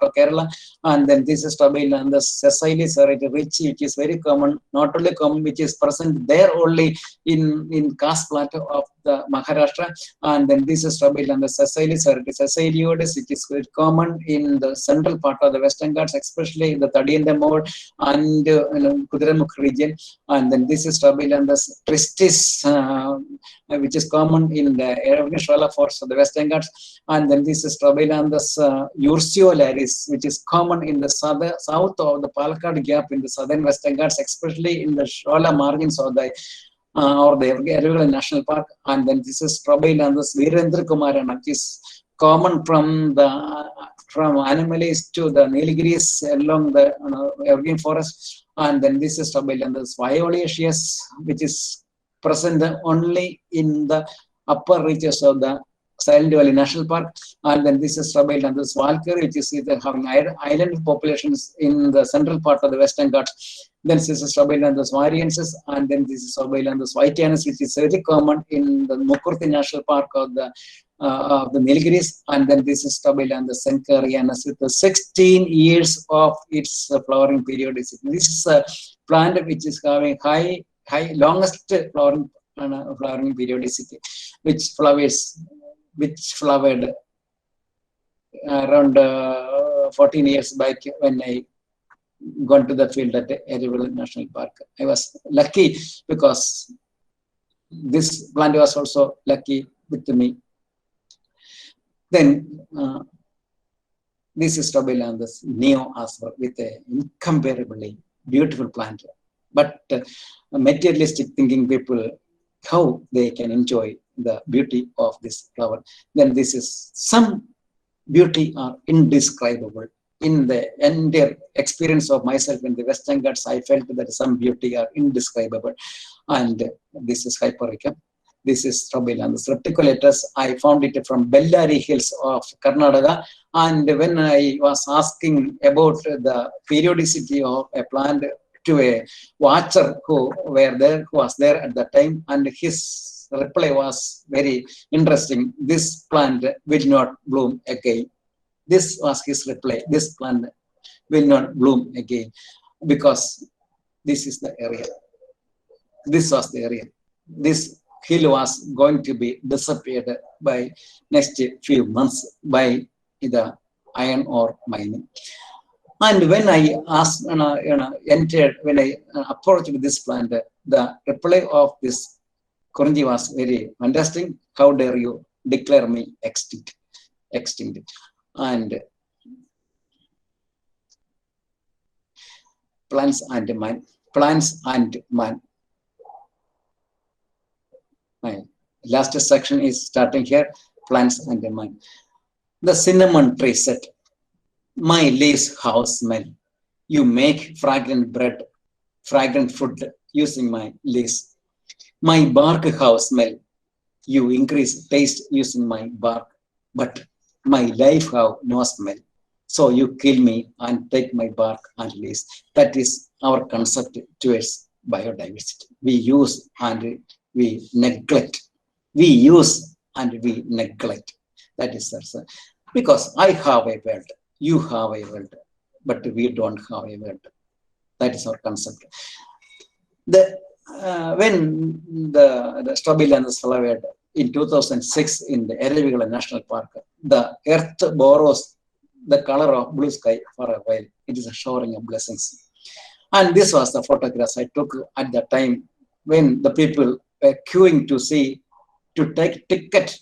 of Kerala. And then this is Trabelanthus sessilis ricci, which is very common, not only common, which is present there only in Khas plateau of the Maharashtra. And then this is Trabelanthus sessilis sessilioides, which is very common in the central part of the western Ghats, especially in the Kottayam and Kudiramukh region. And then this is Trabelanthus tristis, which is common in the Shola forest of the western Ghats. And then this is Trabelanthus urceolaris, which is common in the south of the Palakkad Gap in the southern western Ghats, especially in the Shola margins of the Irregular National Park. And then this is Trabelanthus Virendra Kumarana, which is common from Animalis to the Nilgiris along the evergreen forest. And then this is Trabelanthus violaceus, which is present only in the upper reaches of the Silent Valley National Park. And then this is Strobilanthes walkeri, which is either having island populations in the central part of the Western Ghats. Then this is Strobilanthes variensis, and then this is Strobilanthes whiteanus, which is very common in the Mukurthi National Park of the Nilgiris, and then this is Strobilanthes senkerianus with the 16 years of its flowering periodicity. This is a plant which is having longest flowering periodicity, which flowered around 14 years back when I gone to the field at Erival National Park. I was lucky because this plant was also lucky with me. Then this is Strobilanthes neo as well, with an incomparably beautiful plant. But materialistic thinking people, how they can enjoy the beauty of this flower. Then this is some beauty are indescribable. In the entire experience of myself in the Western Ghats, I felt that some beauty are indescribable. And this is Hypericum. This is Strobilanthes reticulatus. I found it from Bellary Hills of Karnataka. And when I was asking about the periodicity of a plant to a watcher who was there at the time, and his reply was very interesting. This plant will not bloom again. This was his reply. This plant will not bloom again because this is the area. This was the area. This hill was going to be disappeared by next few months by the iron ore mining. And when I asked, when I approached this plant, the reply of this Kurunji was very fantastic. How dare you declare me extinct? And plants and man. My last section is starting here, plants and man. The cinnamon tree said, my leaves how smell. You make fragrant bread, fragrant food using my leaves. My bark how smell. You increase taste using my bark, but my life have no smell. So you kill me and take my bark and leaves. That is our concept towards biodiversity. We use and we neglect. We use and we neglect. That is sir. Because I have a world, you have a world, but we don't have a world. That is our concept. When the Strobilanthes flowered in 2006 in the Erival National Park, the earth borrows the color of blue sky for a while. It is a showering of blessings. And this was the photographs I took at the time when the people were queuing to take ticket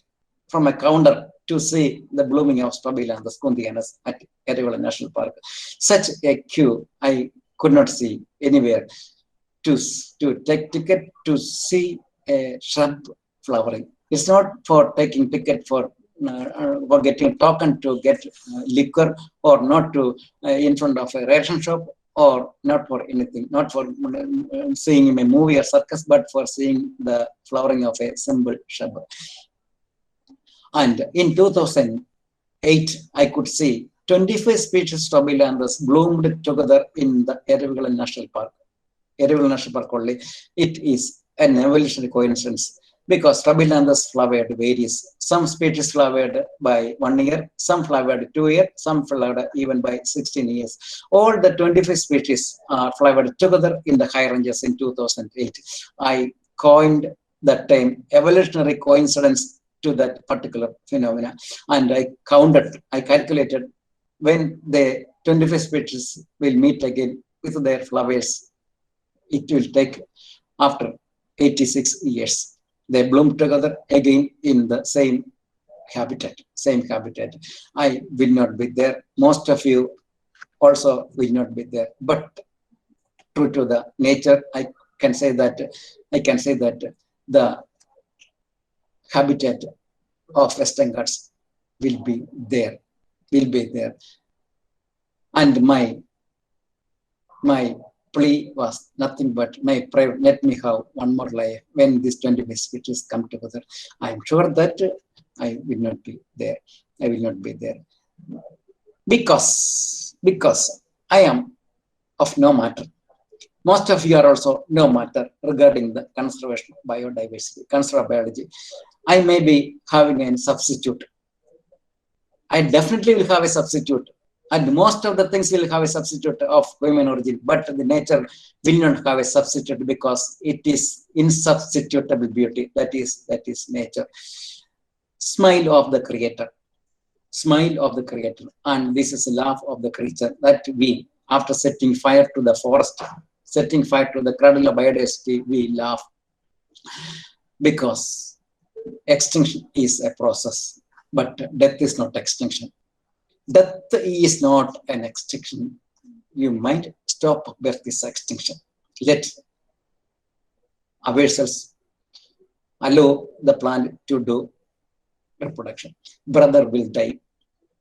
from a counter to see the blooming of Strobilanthes kundianus at Erival National Park. Such a queue I could not see anywhere to take ticket to see a shrub flowering. It's not for taking ticket for getting token to get liquor, or not to in front of a ration shop, or not for anything, not for seeing a movie or circus, but for seeing the flowering of a simple shrub. And in 2008, I could see 25 species of Strobilanthes bloomed together in the Erival National Park. Erival National Park only. It is an evolutionary coincidence because Strobilanthes flowered varies. Some species flowered by 1 year, some flowered 2 years, some flowered even by 16 years. All the 25 species are flowered together in the high ranges in 2008. I coined that term evolutionary coincidence to that particular phenomena, and I calculated when the 25 species will meet again with their flowers, it will take after 86 years. They bloom together again in the same habitat. I will not be there. Most of you also will not be there. But true to the nature, I can say that the habitat of Western Ghats will be there. And my plea was nothing but my prayer, let me have one more life when these 25 species come together. I am sure that I will not be there. I will not be there. Because I am of no matter. Most of you are also no matter regarding the conservation of biodiversity, conservation biology. I may be having a substitute. I definitely will have a substitute. And most of the things will have a substitute of human origin, but the nature will not have a substitute because it is insubstitutable beauty. That is nature. Smile of the creator. Smile of the creator. And this is the laugh of the creature that we, after setting fire to the forest, setting fire to the cradle of biodiversity, we laugh. Because extinction is a process, but death is not extinction. Death is not an extinction. You might stop with this extinction. Let ourselves allow the plant to do reproduction. Brother will die.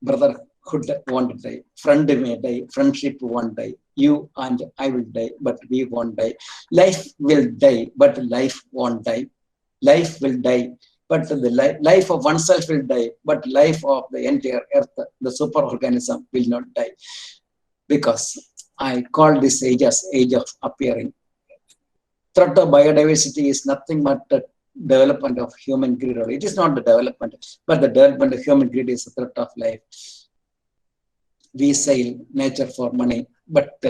Brotherhood won't die. Friend may die. Friendship won't die. You and I will die, but we won't die. Life will die, but life won't die. Life will die, but the life of oneself will die, but life of the entire earth, the superorganism, will not die. Because I call this age as age of appearing. Threat of biodiversity is nothing but the development of human greed. It is not the development, but the development of human greed is a threat of life. We sell nature for money, but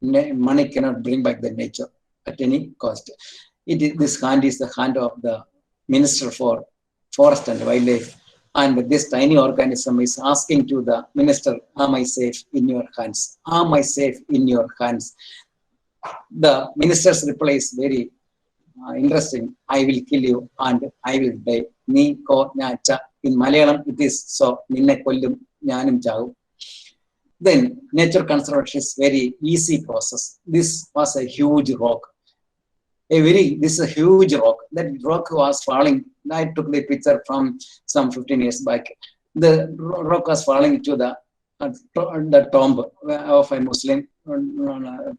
money cannot bring back the nature at any cost. This hand is the hand of the Minister for Forest and Wildlife, and this tiny organism is asking to the minister, am I safe in your hands? Am I safe in your hands? The minister's reply is very interesting. I will kill you and I will die. Ni ko nyacha. In Malayalam, it is so. Ninne kollum nyanum chagum. Then nature conservation is very easy process. This was a huge rock. This is a huge rock. That rock was falling. I took the picture from some 15 years back. The rock was falling to the tomb of a Muslim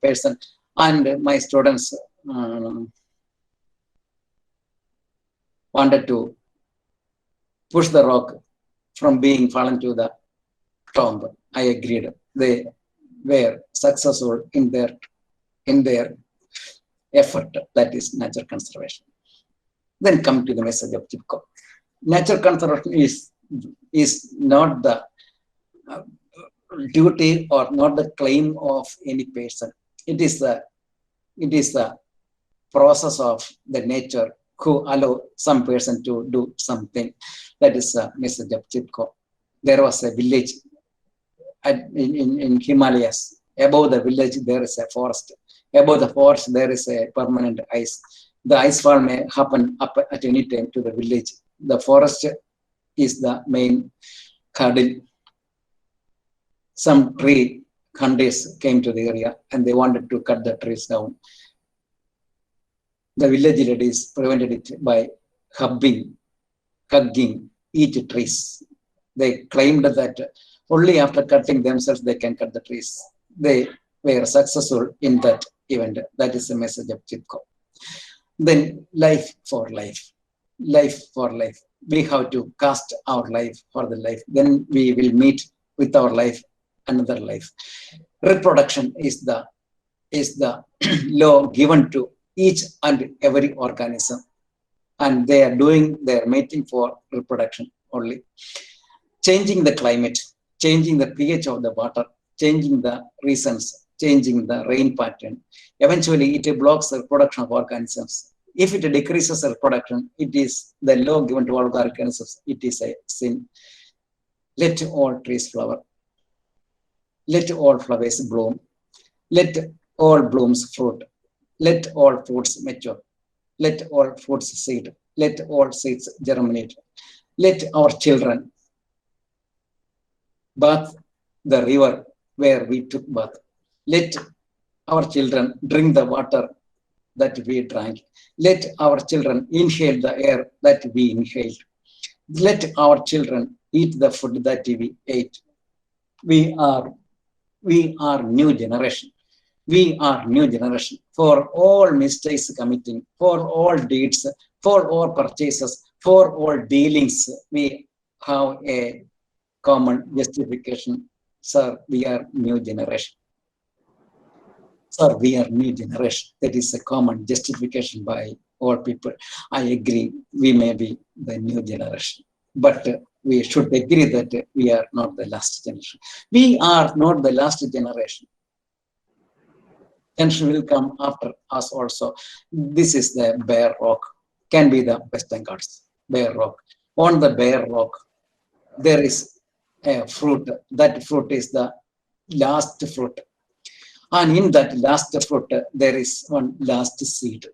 person, and my students wanted to push the rock from being fallen to the tomb. I agreed. They were successful in their effort, that is nature conservation. Then come to the message of Chipko. Nature conservation is not the duty or not the claim of any person. It is the process of the nature who allow some person to do something. That is the message of Chipko. There was a village in Himalayas. Above the village, there is a forest. Above the forest, there is a permanent ice. The ice fall may happen up at any time to the village. The forest is the main hurdle. Some tree hunters came to the area and they wanted to cut the trees down. The village ladies prevented it by hugging each trees. They claimed that only after cutting themselves they can cut the trees. They were successful in that event. That is the message of Chipko. Then life for life. Life for life. We have to cast our life for the life. Then we will meet with our life, another life. Reproduction is the law given to each and every organism. And they are mating for reproduction only. Changing the climate, changing the pH of the water, changing the reasons, changing the rain pattern. Eventually, it blocks the reproduction of organisms. If it decreases reproduction, it is the law given to all organisms. It is a sin. Let all trees flower. Let all flowers bloom. Let all blooms fruit. Let all fruits mature. Let all fruits seed. Let all seeds germinate. Let our children bath the river where we took bath. Let our children drink the water that we drank. Let our children inhale the air that we inhaled. Let our children eat the food that we ate. We are new generation. We are new generation. For all mistakes committing, for all deeds, for all purchases, for all dealings, we have a common justification. Sir, we are new generation. Sir, we are new generation. That is a common justification by all people. I agree, we may be the new generation. But we should agree that we are not the last generation. We are not the last generation. Generation will come after us also. This is the bare rock. Can be the Western Ghats, bare rock. On the bare rock, there is a fruit. That fruit is the last fruit. And in that last fruit, there is one last seed.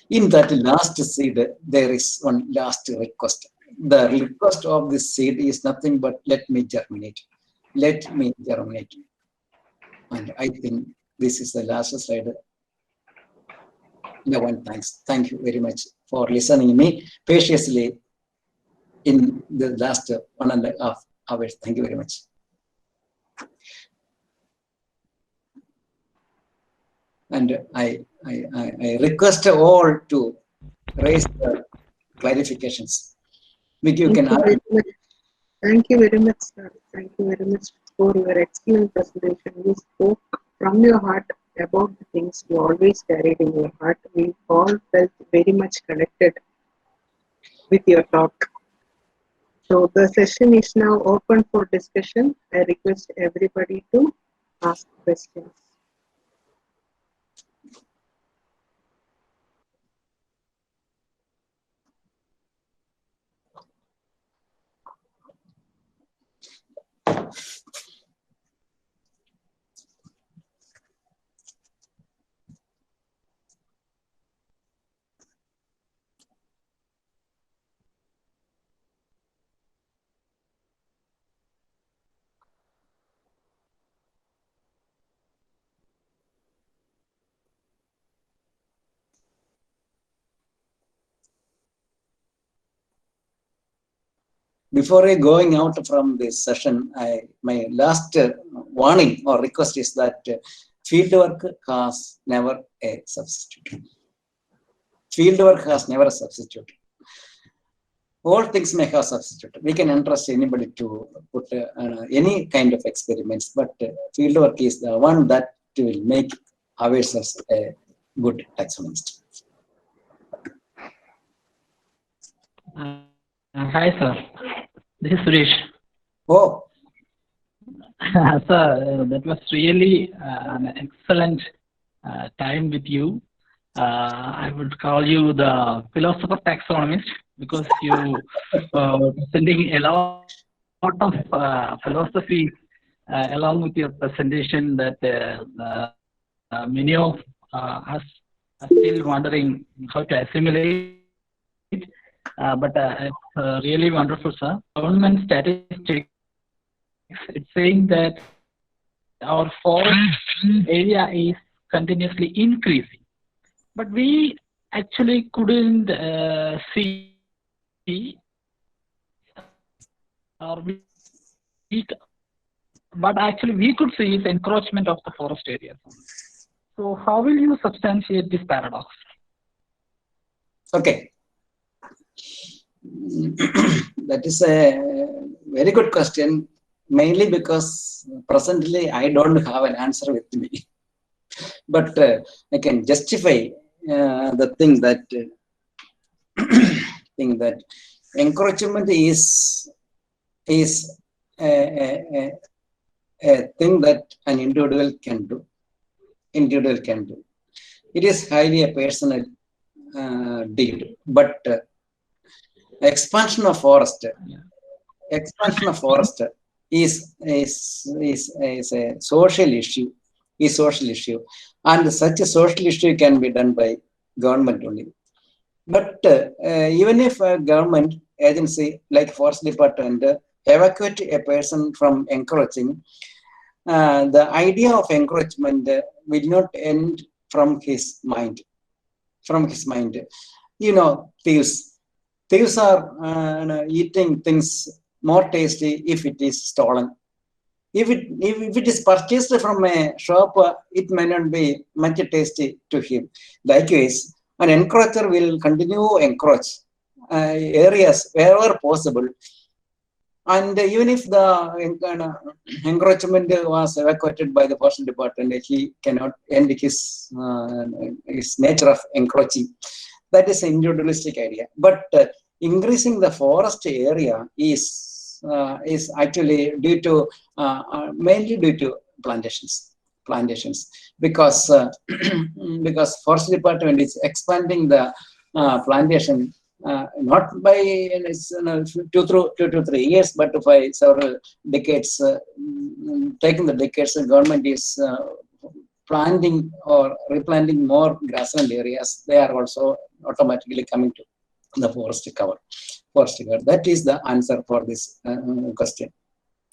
In that last seed, there is one last request. The request of this seed is nothing but let me germinate. Let me germinate. And I think this is the last slide. No one thanks. Thank you very much for listening to me patiently in the last 1.5 hours. Thank you very much. And I request all to raise the clarifications. Which you can ask. Thank you very much, sir. Thank you very much for your excellent presentation. You spoke from your heart about the things you always carried in your heart. We all felt very much connected with your talk. So the session is now open for discussion. I request everybody to ask questions. Before I going out from this session, my last warning or request is that fieldwork has never a substitute. Fieldwork has never a substitute. All things may have substitute. We can entrust anybody to put any kind of experiments, but fieldwork is the one that will make ourselves a good taxonomist. Hi, sir. This is Suresh. Oh. Sir, that was really an excellent time with you. I would call you the philosopher taxonomist because you presenting a lot of philosophy along with your presentation that many of us are still wondering how to assimilate. But it's really wonderful, sir. Government statistics, it's saying that our forest area is continuously increasing. But we actually couldn't see, or but actually we could see the encroachment of the forest areas. So how will you substantiate this paradox? Okay. That is a very good question, mainly because presently I don't have an answer with me. But I can justify the thing that encroachment is a thing that an individual can do. It is highly a personal deed, but expansion of forest is a social issue. And such a social issue can be done by government only. But even if a government agency like forest department evacuate a person from encroaching, the idea of encroachment will not end from his mind. You know, thieves are eating things more tasty if it is stolen. If it is purchased from a shop, it may not be much tasty to him. Likewise, an encroacher will continue encroach areas wherever possible. And even if the encroachment was evacuated by the forest department, he cannot end his nature of encroaching. That is an individualistic idea. But increasing the forest area is actually due to mainly due to plantations, because because forest department is expanding the plantation. Not by 2 to 3 years, but by several decades. Taking the decades, the government is planting or replanting more grassland areas. They are also automatically coming to the forest cover. That is the answer for this question.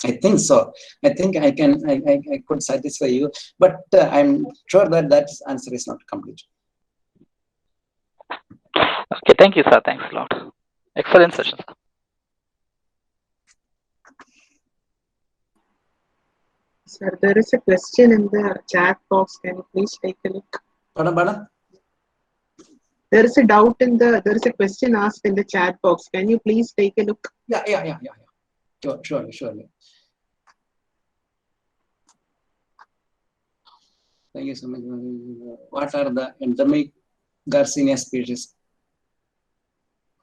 I think so. I think I could satisfy you, but I'm sure that that answer is not complete. Okay, thank you, sir. Thanks a lot. Excellent session, sir. Sir, there is a question in the chat box. Can you please take a look? Pardon? There is a doubt in the. There is a question asked in the chat box. Can you please take a look? Yeah. Surely. Thank you so much. What are the endemic Garcinia species?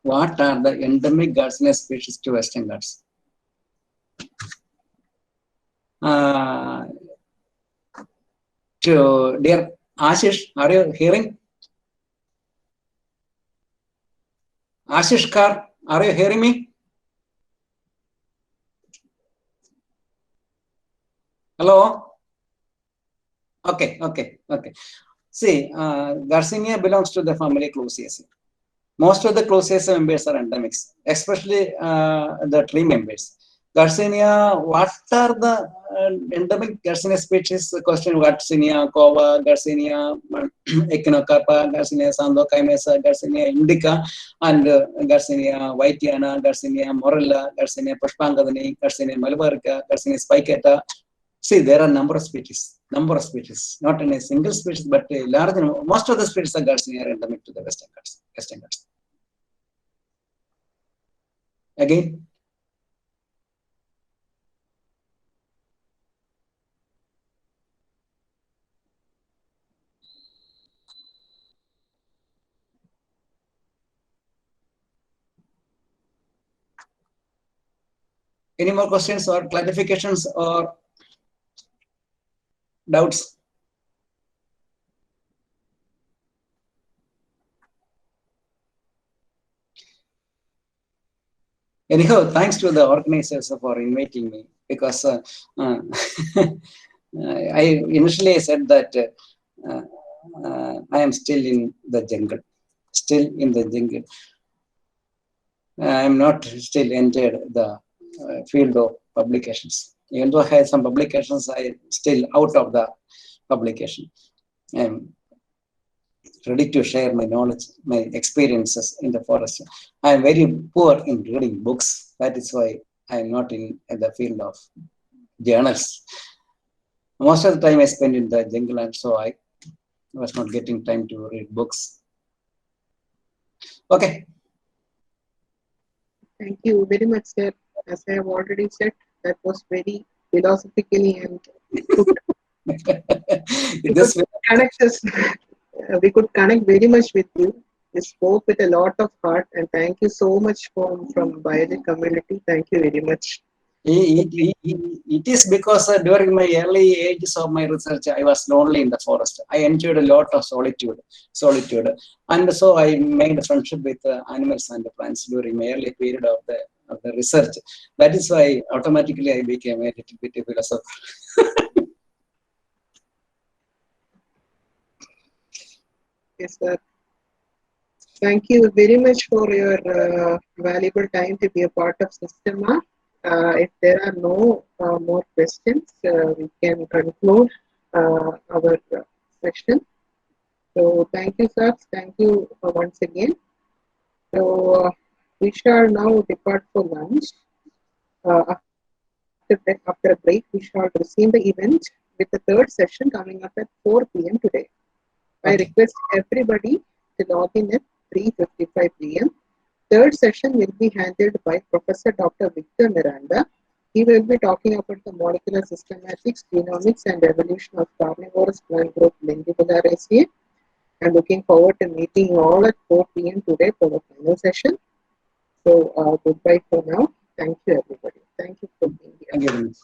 What are the endemic Garcinia species to Western Ghats? To dear Ashish, are you hearing? Ashish Kar, are you hearing me? Hello? Okay. See, Garcinia belongs to the family Closeaceae. Most of the Closeaceae members are endemics, especially the tree members. Garcinia, what are the endemic Garcinia species? The question: Garcinia cova, Garcinia echinocarpa, Garcinia sandochymesa, Garcinia indica, and Garcinia whitiana, Garcinia morella, Garcinia pushpangadani, Garcinia malabarica, Garcinia spicata. See, there are number of species, not in a single species, but a large number. Most of the species of Garcinia are endemic to the Western Ghats. Again, any more questions or clarifications or doubts? Anyhow, thanks to the organizers for inviting me, because I initially said that I am still in the jungle. I am not still entered the field of publications. Even though I have some publications, I am still out of the publication. I am ready to share my knowledge, my experiences in the forest. I am very poor in reading books. That is why I am not in the field of journals. Most of the time I spend in the jungle, and so I was not getting time to read books. Okay. Thank you very much, sir. As I have already said, that was very philosophically and we could connect very much with you. You spoke with a lot of heart, and thank you so much from biology community. Thank you very much. It is because during my early ages of my research, I was lonely in the forest. I enjoyed a lot of solitude, and so I made a friendship with animals and plants during my early period of the research. That is why automatically I became a little bit of a philosopher. Yes, sir. Thank you very much for your valuable time to be a part of SYSTEMA. If there are no more questions, we can conclude our session. So thank you, sir. Thank you once again. So we shall now depart for lunch. After a break, we shall resume the event with the third session coming up at 4 p.m. today. I request everybody to log in at 3:55 p.m. third session will be handled by Professor Dr. Victor Miranda. He will be talking about the molecular systematics, genomics, and evolution of carnivorous plant group Lingulariaceae. I'm looking forward to meeting you all at 4 p.m. today for the final session. So goodbye for now. Thank you, everybody. Thank you for being here. Thank you very much.